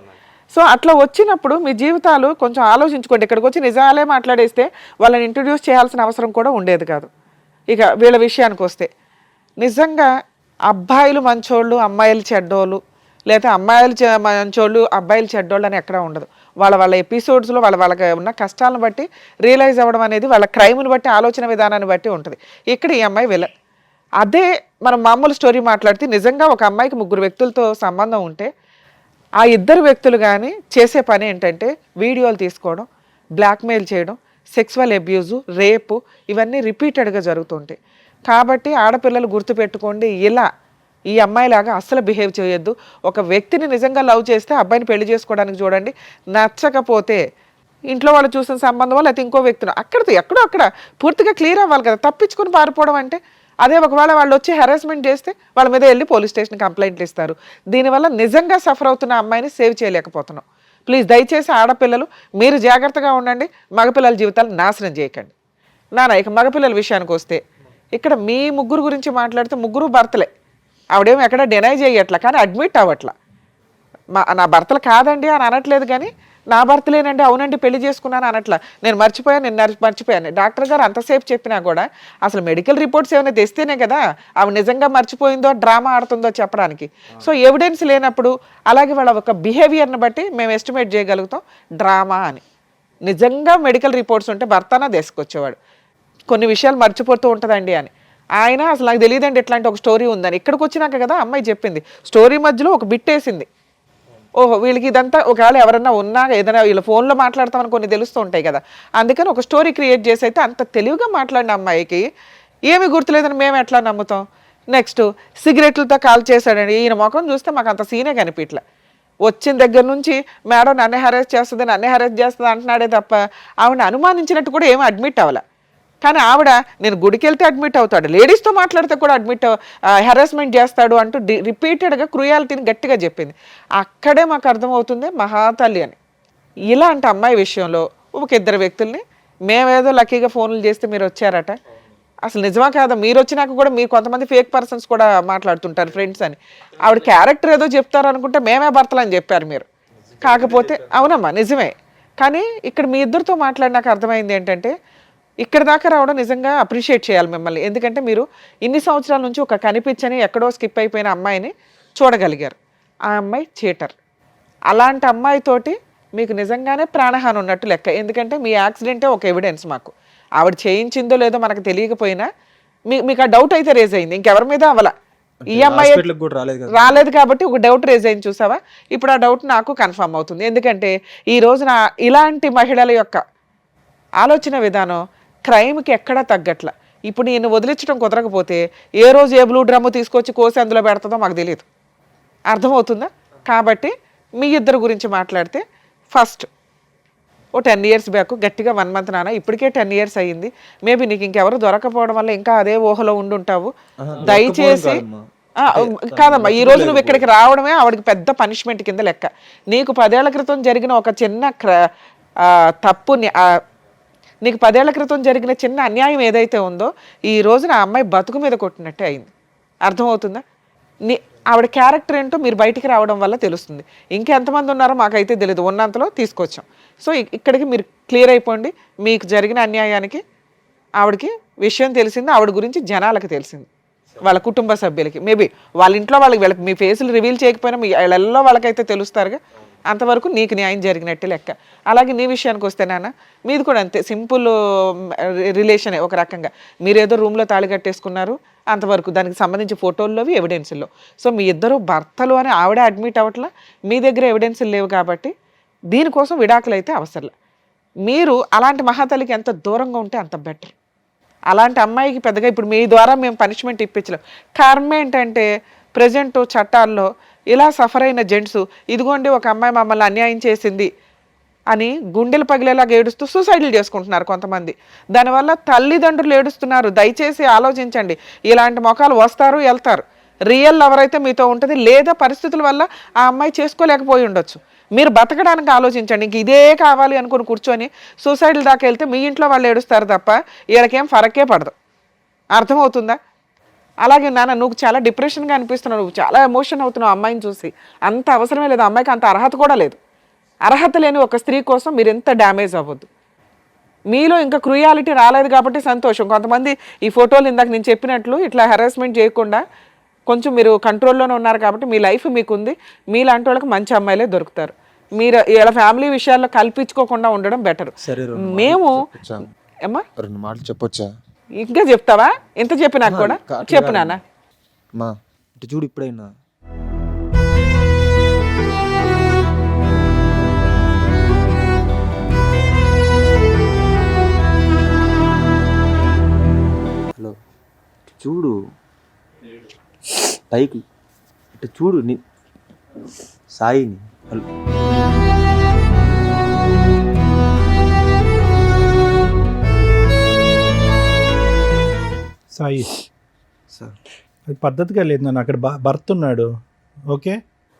సో అట్లా వచ్చినప్పుడు మీ జీవితాలు కొంచెం ఆలోచించుకోండి. ఇక్కడికి వచ్చి నిజాలే మాట్లాడేస్తే వాళ్ళని ఇంట్రడ్యూస్ చేయాల్సిన అవసరం కూడా ఉండేది కాదు. ఇక వీళ్ళ విషయానికి వస్తే నిజంగా అబ్బాయిలు మంచోళ్ళు అమ్మాయిలు చెడ్డోళ్ళు, లేదా అమ్మాయిలు మంచోళ్ళు అబ్బాయిలు చెడ్డోళ్ళు అని ఎక్కడా ఉండదు. వాళ్ళ ఎపిసోడ్స్లో వాళ్ళకి ఉన్న కష్టాలను బట్టి రియలైజ్ అవ్వడం అనేది వాళ్ళ క్రైమ్ని బట్టి, ఆలోచన విధానాన్ని బట్టి ఉంటుంది. ఇక్కడ ఈ అమ్మాయి విలన్. అదే మనం మామూలు స్టోరీ మాట్లాడితే నిజంగా ఒక అమ్మాయికి 3 వ్యక్తులతో సంబంధం ఉంటే ఆ 2 వ్యక్తులు కానీ చేసే పని ఏంటంటే వీడియోలు తీసుకోవడం, బ్లాక్మెయిల్ చేయడం, సెక్సువల్ అబ్యూజు, రేపు, ఇవన్నీ రిపీటెడ్గా జరుగుతుంటాయి. కాబట్టి ఆడపిల్లలు గుర్తుపెట్టుకోండి, ఇలా ఈ అమ్మాయిలాగా అస్సలు బిహేవ్ చేయొద్దు. ఒక వ్యక్తిని నిజంగా లవ్ చేస్తే అబ్బాయిని పెళ్లి చేసుకోవడానికి చూడండి. నచ్చకపోతే ఇంట్లో వాళ్ళు చూసిన సంబంధం లేకపోతే ఇంకో వ్యక్తిని అక్కడితో ఎక్కడో అక్కడ పూర్తిగా క్లియర్ అవ్వాలి కదా. తప్పించుకుని పారిపోవడం అంటే అదే. ఒకవేళ వాళ్ళు వచ్చి హెరాస్మెంట్ చేస్తే వాళ్ళ మీద వెళ్ళి పోలీస్ స్టేషన్ కంప్లైంట్లు ఇస్తారు. దీనివల్ల నిజంగా సఫర్ అవుతున్న అమ్మాయిని సేవ్ చేయలేకపోతున్నాం. ప్లీజ్ దయచేసి ఆడపిల్లలు మీరు జాగ్రత్తగా ఉండండి, మగపిల్లల జీవితాలు నాశనం చేయకండి. ఇక మగపిల్లల విషయానికి వస్తే ఇక్కడ మీ 3 గురించి మాట్లాడితే 3 భర్తలే. ఆవిడేమో ఎక్కడ డినై చేయట్లా, కానీ అడ్మిట్ అవ్వట్లా. నా భర్తలు కాదండి అని అనట్లేదు, కానీ నా భర్తలేనండి, అవునండి పెళ్లి చేసుకున్నాను అనట్లా. నేను మర్చిపోయాను. డాక్టర్ గారు అంతసేపు చెప్పినా కూడా అసలు మెడికల్ రిపోర్ట్స్ ఏమైనా తెస్తేనే కదా ఆవిడ నిజంగా మర్చిపోయిందో డ్రామా ఆడుతుందో చెప్పడానికి. సో ఎవిడెన్స్ లేనప్పుడు అలాగే వాళ్ళ ఒక బిహేవియర్ని బట్టి మేము ఎస్టిమేట్ చేయగలుగుతాం డ్రామా అని. నిజంగా మెడికల్ రిపోర్ట్స్ ఉంటే భర్తనా తీసుకొచ్చేవాడు. కొన్ని విషయాలు మర్చిపోతూ ఉంటుందండి అని. ఆయన అసలు నాకు తెలియదండి ఇట్లాంటి ఒక స్టోరీ ఉందని. ఇక్కడికి వచ్చినాక కదా అమ్మాయి చెప్పింది. స్టోరీ మధ్యలో ఒక బిట్ వేసింది. ఓహో వీళ్ళకి ఇదంతా ఒకవేళ ఎవరన్నా ఉన్నా ఏదైనా వీళ్ళ ఫోన్లో మాట్లాడతామని కొన్ని తెలుస్తూ ఉంటాయి కదా, అందుకని ఒక స్టోరీ క్రియేట్ చేసి అయితే అంత తెలివిగా మాట్లాడిన అమ్మాయికి ఏమీ గుర్తులేదని మేము ఎట్లా నమ్ముతాం? నెక్స్ట్ సిగరెట్లతో కాల్ చేశాడండి. ఈయన ముఖం చూస్తే మాకు అంత సీనే కనిపించలే. వచ్చిన దగ్గర నుంచి మేడం నన్నే హెరాస్ చేస్తుంది అంటున్నాడే తప్ప ఆవిడ అనుమానించినట్టు కూడా ఏమీ అడ్మిట్ అవ్వలే. కానీ ఆవిడ నేను గుడికి వెళ్తే అడ్మిట్ అవుతాడు, లేడీస్తో మాట్లాడితే కూడా అడ్మిట్ హెరాస్మెంట్ చేస్తాడు అంటూ రిపీటెడ్గా క్రూయాలిటీని గట్టిగా చెప్పింది. అక్కడే మాకు అర్థమవుతుంది మహాతల్లి అని. ఇలాంటి అమ్మాయి విషయంలో ఒక ఇద్దరు వ్యక్తుల్ని మేమేదో లక్కీగా ఫోన్లు చేస్తే మీరు వచ్చారట, అసలు నిజమా కాదా? మీరు వచ్చినాక కూడా మీరు కొంతమంది ఫేక్ పర్సన్స్ కూడా మాట్లాడుతుంటారు ఫ్రెండ్స్ అని. ఆవిడ క్యారెక్టర్ ఏదో చెప్తారు అనుకుంటే మేమే భర్తలు అని చెప్పారు మీరు. కాకపోతే అవునమ్మా నిజమే, కానీ ఇక్కడ మీ ఇద్దరితో మాట్లాడినాక అర్థమైంది ఏంటంటే ఇక్కడ దాకా రావడం నిజంగా అప్రిషియేట్ చేయాలి మిమ్మల్ని. ఎందుకంటే మీరు ఇన్ని సంవత్సరాల నుంచి ఒక కనిపించని ఎక్కడో స్కిప్ అయిపోయిన అమ్మాయిని చూడగలిగారు. ఆ అమ్మాయి చీటర్. అలాంటి అమ్మాయితోటి మీకు నిజంగానే ప్రాణహాని ఉన్నట్టు లెక్క. ఎందుకంటే మీ యాక్సిడెంటే ఒక ఎవిడెన్స్ మాకు. ఆవిడ చేయించిందో లేదో మనకు తెలియకపోయినా మీకు ఆ డౌట్ అయితే రేజ్ అయింది, ఇంకెవరి మీద అవల. ఈ అమ్మాయి రాలేదు కాబట్టి ఒక డౌట్ రేజ్ అయింది చూసావా. ఇప్పుడు ఆ డౌట్ నాకు కన్ఫర్మ్ అవుతుంది. ఎందుకంటే ఈ రోజున ఇలాంటి మహిళల యొక్క ఆలోచన విధానం క్రైమ్కి ఎక్కడా తగ్గట్ల. ఇప్పుడు నేను వదిలించడం కుదరకపోతే ఏ రోజు ఏ బ్లూ డ్రమ్ము తీసుకొచ్చి కోసి అందులో పెడుతుందో మాకు తెలియదు. అర్థమవుతుందా? కాబట్టి మీ ఇద్దరు గురించి మాట్లాడితే ఫస్ట్ ఓ 10 years బ్యాక్ గట్టిగా 1 month నాన్న, ఇప్పటికే 10 years అయ్యింది. మేబీ నీకు ఇంకెవరు దొరకపోవడం వల్ల ఇంకా అదే ఊహలో ఉండుంటావు. దయచేసి కాదమ్మా, ఈ రోజు నువ్వు ఇక్కడికి రావడమే ఆవిడకి పెద్ద పనిష్మెంట్ కింద లెక్క. నీకు 10 ఏళ్ల క్రితం జరిగిన ఒక చిన్న తప్పుని, నీకు 10 ఏళ్ల క్రితం జరిగిన చిన్న అన్యాయం ఏదైతే ఉందో ఈ రోజున ఆ అమ్మాయి బతుకు మీద కొట్టినట్టే అయింది. అర్థమవుతుందా? ఆవిడ క్యారెక్టర్ ఏంటో మీరు బయటికి రావడం వల్ల తెలుస్తుంది. ఇంకెంతమంది ఉన్నారో మాకైతే తెలియదు, ఉన్నంతలో తీసుకొచ్చాం. సో ఇక్కడికి మీరు క్లియర్ అయిపోండి. మీకు జరిగిన అన్యాయానికి ఆవిడకి విషయం తెలిసింది, ఆవిడ గురించి జనాలకు తెలిసింది, వాళ్ళ కుటుంబ సభ్యులకి. మేబీ వాళ్ళ ఇంట్లో వాళ్ళకి మీ ఫేసులు రివీల్ చేయకపోయినా మీ వాళ్ళల్లో వాళ్ళకైతే తెలుస్తారుగా. అంతవరకు నీకు న్యాయం జరిగినట్టే లెక్క. అలాగే నీ విషయానికి వస్తే నాన్న, మీది కూడా అంతే, సింపుల్ రిలేషనే ఒక రకంగా. మీరేదో రూమ్లో తాళి కట్టేసుకున్నారు అంతవరకు, దానికి సంబంధించి ఫోటోల్లోవి ఎవిడెన్సుల్లో. సో మీ ఇద్దరు భర్తలు అని ఆవిడ అడ్మిట్ అవ్వట్లా, మీ దగ్గర ఎవిడెన్సులు లేవు కాబట్టి దీనికోసం విడాకులు అయితే అవసరం. మీరు అలాంటి మహాతల్లికి ఎంత దూరంగా ఉంటే అంత బెటర్. అలాంటి అమ్మాయికి పెద్దగా ఇప్పుడు మీ ద్వారా మేము పనిష్మెంట్ ఇప్పించలేం. కర్మ ఏంటంటే ప్రజెంట్ చట్టాల్లో ఇలా సఫర్ అయిన జెంట్స్, ఇదిగోండి ఒక అమ్మాయి మమ్మల్ని అన్యాయం చేసింది అని గుండెలు పగిలేలాగా ఏడుస్తూ సూసైడ్లు చేసుకుంటున్నారు కొంతమంది. దానివల్ల తల్లిదండ్రులు ఏడుస్తున్నారు. దయచేసి ఆలోచించండి. ఇలాంటి మొఖాలు వస్తారు వెళ్తారు. రియల్ ఎవరైతే మీతో ఉంటుంది, లేదా పరిస్థితుల వల్ల ఆ అమ్మాయి చేసుకోలేకపోయి ఉండొచ్చు. మీరు బతకడానికి ఆలోచించండి. ఇంక ఇదే కావాలి అనుకుని కూర్చొని సూసైడ్ల దాకా వెళ్తే మీ ఇంట్లో వాళ్ళు ఏడుస్తారు తప్ప వీళ్ళకేం ఫరకే పడదు. అర్థమవుతుందా? అలాగే నాన్న, నువ్వు చాలా డిప్రెషన్గా అనిపిస్తున్నావు, నువ్వు చాలా ఎమోషన్ అవుతున్నావు అమ్మాయిని చూసి. అంత అవసరమే లేదు, అమ్మాయికి అంత అర్హత కూడా లేదు. అర్హత లేని ఒక స్త్రీ కోసం మీరు ఎంత డ్యామేజ్ అవ్వద్దు. మీలో ఇంకా క్రూయాలిటీ రాలేదు కాబట్టి సంతోషం. కొంతమంది ఈ ఫోటోలు ఇందాక నేను చెప్పినట్లు ఇట్లా హెరాస్మెంట్ చేయకుండా కొంచెం మీరు కంట్రోల్లోనే ఉన్నారు కాబట్టి మీ లైఫ్ మీకుంది. మీలాంటి వాళ్ళకి మంచి అమ్మాయిలే దొరుకుతారు. మీరు ఇలా ఫ్యామిలీ విషయాల్లో కల్పించుకోకుండా ఉండడం బెటర్. మేము ఏమ్మా 2 మాటలు చెప్పొచ్చా? ఇంకా చెప్తావా? ఎంత చెప్పినా కూడా చెప్పు నాన్న. మా ఇటు చూడు, ఇప్పుడైనా హలో చూడు, పైకి ఇటు చూడు సాయిని. హలో సాయి, సార్ అది పద్ధతిగా లేదు నాన్న. అక్కడ భర్త ఉన్నాడు. ఓకే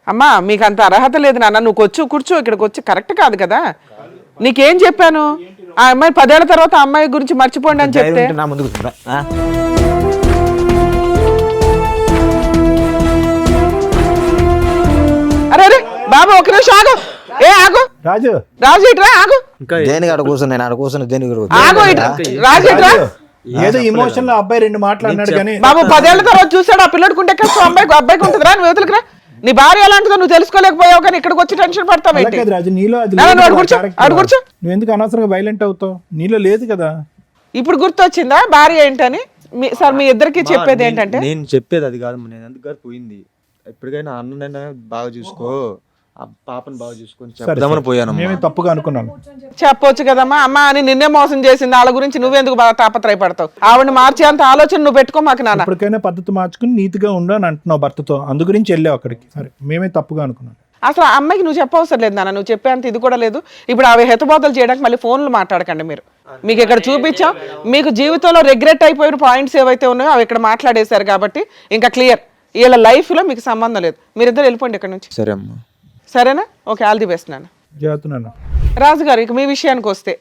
అమ్మా, మీకు అంత అర్హత లేదు నాన్న. నువ్వు కూర్చో, ఇక్కడికి వచ్చి కరెక్ట్ కాదు కదా. నీకేం చెప్పాను? ఆ అమ్మాయి 10 ఏళ్ల తర్వాత ఆ అమ్మాయి గురించి మర్చిపోండి అని చెప్తే నా ముందుకు అరే బాబు ఒక నిమిషం ఆగు. ఆగు రాజు, రాజు ఇట్రా, ఆగు. దేనికి ఆడ కూర్చుని నేను ఆడ కూర్చుని దేనికి ఆగు ఇట్రా, రాజు ఇట్రా. ఏదో ఇమోషన్ లో అబ్బాయి 2 మాట్లాడినాడు కానీ బాబు 10 ఏళ్ల తర్వాత చూసాడు ఆ పిల్లడికి ఉంటే కష్టం, అబ్బాయికి ఉంటుందిరా. నువ్వు యువతలకి రా. నీ భార్య ఎలాంటిదో నువ్వు తెలుసుకోలేకపోయావు కానీ ఇక్కడికి వచ్చి టెన్షన్ పడతావు ఏంటి? రాజు, నీలో అది కూర్చో. నువ్వు ఎందుకు అనవసరంగా వైలెంట్ అవుతావు? నీలో లేదు కదా. ఇప్పుడు గుర్తొచ్చిందా భార్య ఏంటని? సార్ మీ ఇద్దరికి చెప్పేది ఏంటంటే, నేను చెప్పేది అది కాదు. నేను ఎందుకు పోయింది, ఎప్పటికైనా అన్ననైనా బాగా చూసుకో, ఆ పాపను బాగా చూసుకొని చెప్దామని పోయాను. మేమే తప్పుగా అనుకున్నాను. చెప్పొచ్చు కదమ్మా. అమ్మ అని నిన్నే మోసం చేసింది, వాళ్ళ గురించి నువ్వెందుకు బాగా తాపత్రయపడతావు? ఆవిడ మార్చేంత ఆలోచన నువ్వు పెట్టుకో మాకు నాన్న. ఇప్పటికైనా పద్ధతి మార్చుకుని నీతిగా ఉండు అని అంటున్నావు భర్తతో, అందు గురించి వెళ్ళావు అక్కడికి. సరే, మేమే తప్పుగా అనుకున్నాను. అసలు ఆ అమ్మాయికి నువ్వు చెప్పవసరం లేదు నాన్న, నువ్వు చెప్పేంత ఇది కూడా లేదు. ఇప్పుడు అవి హెతబోతలు చేయడానికి మళ్ళీ ఫోన్లు మాట్లాడకండి మీరు. మీకు ఇక్కడ చూపించాం. మీకు జీవితంలో రిగ్రెట్ అయిపోయిన పాయింట్స్ ఏవైతే ఉన్నాయో అవి ఇక్కడ మాట్లాడేశారు కాబట్టి ఇంకా క్లియర్. వీళ్ళ లైఫ్లో మీకు సంబంధం లేదు. మీరిద్దరు వెళ్ళిపోండి ఇక్కడ నుంచి. సరే అమ్మా. సరేనా? ఓకే, ఆల్ ది బెస్ట్ నాన్న. జాగ్రత్త. రాజుగారు, ఇక మీ విషయానికి వస్తే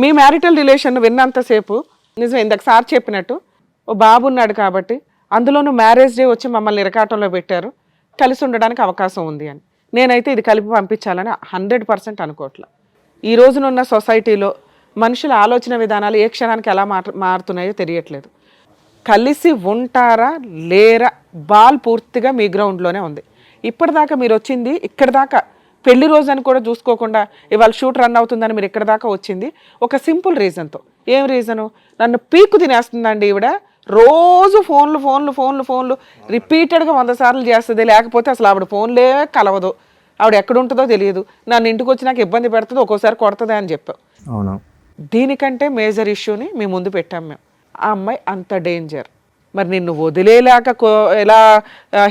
మీ మ్యారిటల్ రిలేషన్ విన్నంతసేపు నిజమే ఇందాక సార్ చెప్పినట్టు ఓ బాబు ఉన్నాడు కాబట్టి, అందులోనూ మ్యారేజ్ డే వచ్చి మమ్మల్ని ఇరకాటంలో పెట్టారు, కలిసి ఉండడానికి అవకాశం ఉంది అని. నేనైతే ఇది కలిపి పంపించాలని 100% అనుకోవట్లే. ఈ రోజునున్న సొసైటీలో మనుషుల ఆలోచన విధానాలు ఏ క్షణానికి ఎలా మారుతున్నాయో తెలియట్లేదు. కలిసి ఉంటారా లేరా బాల్ పూర్తిగా మీ గ్రౌండ్లోనే ఉంది. ఇప్పటిదాకా మీరు వచ్చింది ఇక్కడ దాకా, పెళ్లి రోజు అని కూడా చూసుకోకుండా ఇవాళ షూట్ రన్ అవుతుందని మీరు ఇక్కడ దాకా వచ్చింది ఒక సింపుల్ రీజన్తో. ఏం రీజను? నన్ను పీకు తినేస్తుందండి ఈవిడ. రోజు ఫోన్లు రిపీటెడ్గా 100 సార్లు చేస్తుంది. లేకపోతే అసలు ఆవిడ ఫోన్లే కలవదు, ఆవిడ ఎక్కడ ఉంటుందో తెలియదు, నన్ను ఇంటికి వచ్చి నాకు ఇబ్బంది పెడుతుంది, ఒక్కోసారి కొడుతుంది అని చెప్పావు. అవును. దీనికంటే మేజర్ ఇష్యూని మీ ముందు పెట్టాం మేము. ఆ అమ్మాయి అంత డేంజర్. మరి నిన్ను వదిలేలాక ఎలా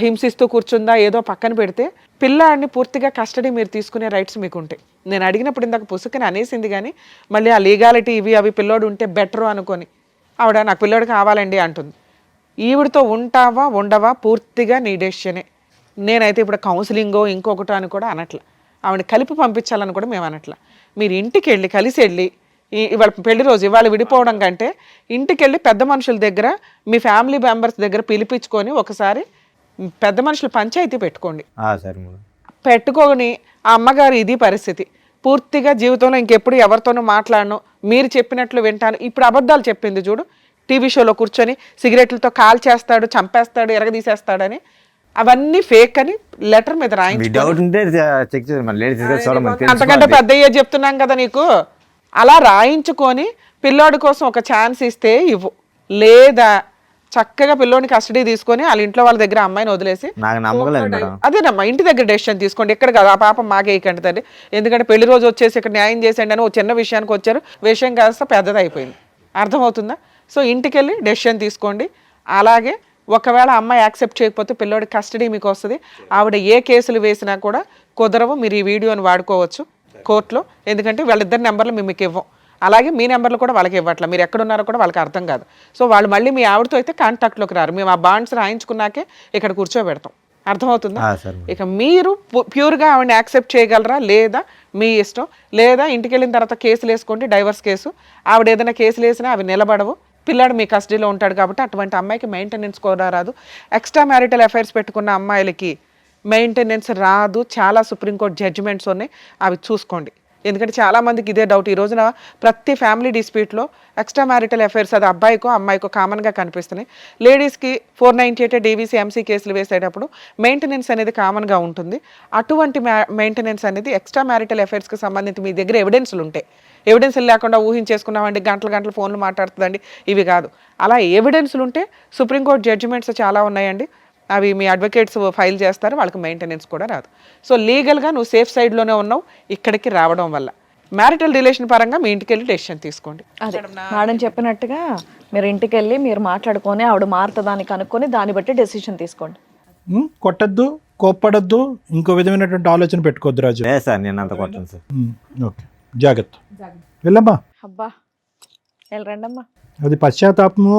హింసిస్తూ కూర్చుందా ఏదో పక్కన పెడితే, పిల్లాడిని పూర్తిగా కస్టడీ మీరు తీసుకునే రైట్స్ మీకు ఉంటాయి. నేను అడిగినప్పుడు ఇందాక పుసుకని అనేసింది, కానీ మళ్ళీ ఆ లీగాలిటీ ఇవి అవి పిల్లోడు ఉంటే బెటరు అనుకొని ఆవిడ నాకు పిల్లోడు కావాలండి అంటుంది. ఈవిడతో ఉంటావా ఉండవా పూర్తిగా నీ డెసిషనే. నేనైతే ఇప్పుడు కౌన్సిలింగో ఇంకొకటో అని కూడా అనట్లా, ఆవిడని కలిపి పంపించాలని కూడా మేము అనట్లా. మీరు ఇంటికి వెళ్ళి కలిసి వెళ్ళి, ఇవాళ పెళ్లి రోజు ఇవాళ విడిపోవడం కంటే ఇంటికి వెళ్ళి పెద్ద మనుషుల దగ్గర మీ ఫ్యామిలీ మెంబర్స్ దగ్గర పిలిపించుకొని ఒకసారి పెద్ద మనుషులు పంచాయతీ పెట్టుకోండి. సరే మేడం. పెట్టుకొని ఆ అమ్మగారు ఇది పరిస్థితి, పూర్తిగా జీవితంలో ఇంకెప్పుడు ఎవరితోనూ మాట్లాడను, మీరు చెప్పినట్లు వింటాను. ఇప్పుడు అబద్ధాలు చెప్పింది చూడు, టీవీ షోలో కూర్చొని సిగరెట్లతో కాల్ చేస్తాడు, చంపేస్తాడు, ఎరగదీసేస్తాడని, అవన్నీ ఫేక్ అని లెటర్ మీద రాయించి, అంతకంటే పెద్ద చెప్తున్నాం కదా నీకు, అలా రాయించుకొని పిల్లోడి కోసం ఒక ఛాన్స్ ఇస్తే ఇవ్వు. లేదా చక్కగా పిల్లోని కస్టడీ తీసుకొని వాళ్ళ ఇంట్లో వాళ్ళ దగ్గర అమ్మాయిని వదిలేసి, అదేనమ్మా ఇంటి దగ్గర డెసిషన్ తీసుకోండి. ఎక్కడ కాదు, ఆ పాపం మాకేయకండి తండ్రి. ఎందుకంటే పెళ్లి రోజు వచ్చేసి ఇక్కడ న్యాయం చేసేయండి అని ఒక చిన్న విషయానికి వచ్చారు, విషయం కాస్త పెద్దది అయిపోయింది. అర్థమవుతుందా? సో ఇంటికి వెళ్ళి డెసిషన్ తీసుకోండి. అలాగే ఒకవేళ అమ్మాయి యాక్సెప్ట్ చేయకపోతే పిల్లోడి కస్టడీ మీకు వస్తుంది. ఆవిడ ఏ కేసులు వేసినా కూడా కుదరవు. మీరు ఈ వీడియోని వాడుకోవచ్చు కోర్టులో, ఎందుకంటే వాళ్ళిద్దరి నెంబర్లు మేము మీకు ఇవ్వం. అలాగే మీ నెంబర్లు కూడా వాళ్ళకి ఇవ్వట్లా, మీరు ఎక్కడున్నారో కూడా వాళ్ళకి అర్థం కాదు. సో వాళ్ళు మళ్ళీ మీ ఆవిడతో అయితే కాంటాక్ట్లోకి రారు. మేము ఆ బాండ్స్ రాయించుకున్నాకే ఇక్కడ కూర్చోబెడతాం. అర్థమవుతుందా? ఇక మీరు ప్యూర్గా ఆవిడని యాక్సెప్ట్ చేయగలరా లేదా మీ ఇష్టం. లేదా ఇంటికి వెళ్ళిన తర్వాత కేసులు వేసుకోండి, డైవర్స్ కేసు. ఆవిడ ఏదైనా కేసులు వేసినా అవి నిలబడవు. పిల్లాడు మీ కస్టడీలో ఉంటాడు కాబట్టి అటువంటి అమ్మాయికి మెయింటెనెన్స్ కూడా రాదు. ఎక్స్ట్రా మ్యారిటల్ అఫైర్స్ పెట్టుకున్న అమ్మాయిలకి మెయింటెనెన్స్ రాదు. చాలా సుప్రీంకోర్టు జడ్జిమెంట్స్ ఉన్నాయి, అవి చూసుకోండి. ఎందుకంటే చాలామందికి ఇదే డౌట్. ఈ రోజున ప్రతి ఫ్యామిలీ డిస్ప్యూట్లో ఎక్స్ట్రా మ్యారిటల్ అఫైర్స్ అది అబ్బాయికో అమ్మాయికో కామన్గా కనిపిస్తున్నాయి. లేడీస్కి 498 డీవీసీ ఎంసీ కేసులు వేసేటప్పుడు మెయింటెనెన్స్ అనేది కామన్గా ఉంటుంది. అటువంటి మెయింటెనెన్స్ అనేది ఎక్స్ట్రా మ్యారిటల్ అఫైర్స్కి సంబంధించి మీ దగ్గర ఎవిడెన్స్లు ఉంటాయి. ఎవిడెన్స్లు లేకుండా ఊహించేసుకున్నామండి, గంటలు ఫోన్లు మాట్లాడుతుందండి, ఇవి కాదు. అలా ఎవిడెన్స్లు ఉంటే సుప్రీంకోర్టు జడ్జిమెంట్స్ చాలా ఉన్నాయండి, అవి మీ అడ్వకేట్స్ ఫైల్ చేస్తారు, వాళ్ళకి మెయింటెనెన్స్ కూడా రాదు. సో లీగల్గా నువ్వు సేఫ్ సైడ్లోనే ఉన్నావు ఇక్కడికి రావడం వల్ల. మ్యారిటల్ రిలేషన్ పరంగా మీ ఇంటికి వెళ్ళి డెసిషన్ తీసుకోండి. అదే మేడం చెప్పినట్టుగా మీరు ఇంటికి వెళ్ళి మీరు మాట్లాడుకొని ఆవిడ మారుతుందాన్ని కనుక్కొని దాన్ని బట్టి డెసిషన్ తీసుకోండి. కొట్టద్దు, కోప్పడద్దు, ఇంకో విధమైనటువంటి ఆలోచన పెట్టుకోవద్దు రాజు. సార్ నేను అంత కొట్టను సార్. ఓకే, జాగ్రత్త. వెళ్ళమ్మా. అబ్బా వెళ్ళరండమ్మా. అది పశ్చాత్తాపము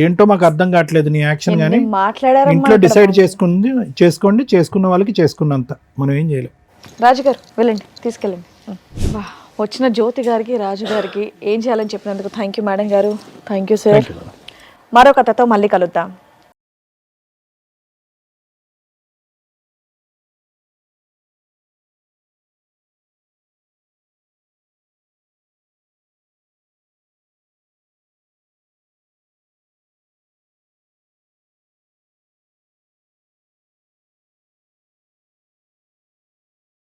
ఏంటో మాకు అర్థం కావట్లేదు నీ యాక్షన్. కానీ మాట్లాడారు, ఇంట్లో డిసైడ్ చేసుకోండి, చేసుకున్న వాళ్ళకి చేసుకున్నంత, మనం ఏం చేయలేం. రాజుగారు వెళ్ళండి, తీసుకెళ్ళండి. వచ్చిన జ్యోతి గారికి, రాజు గారికి ఏం చేయాలని చెప్పినందుకు థ్యాంక్ యూ మేడం గారు. Thank you sir. మరో కథతో మళ్ళీ కలుద్దాం.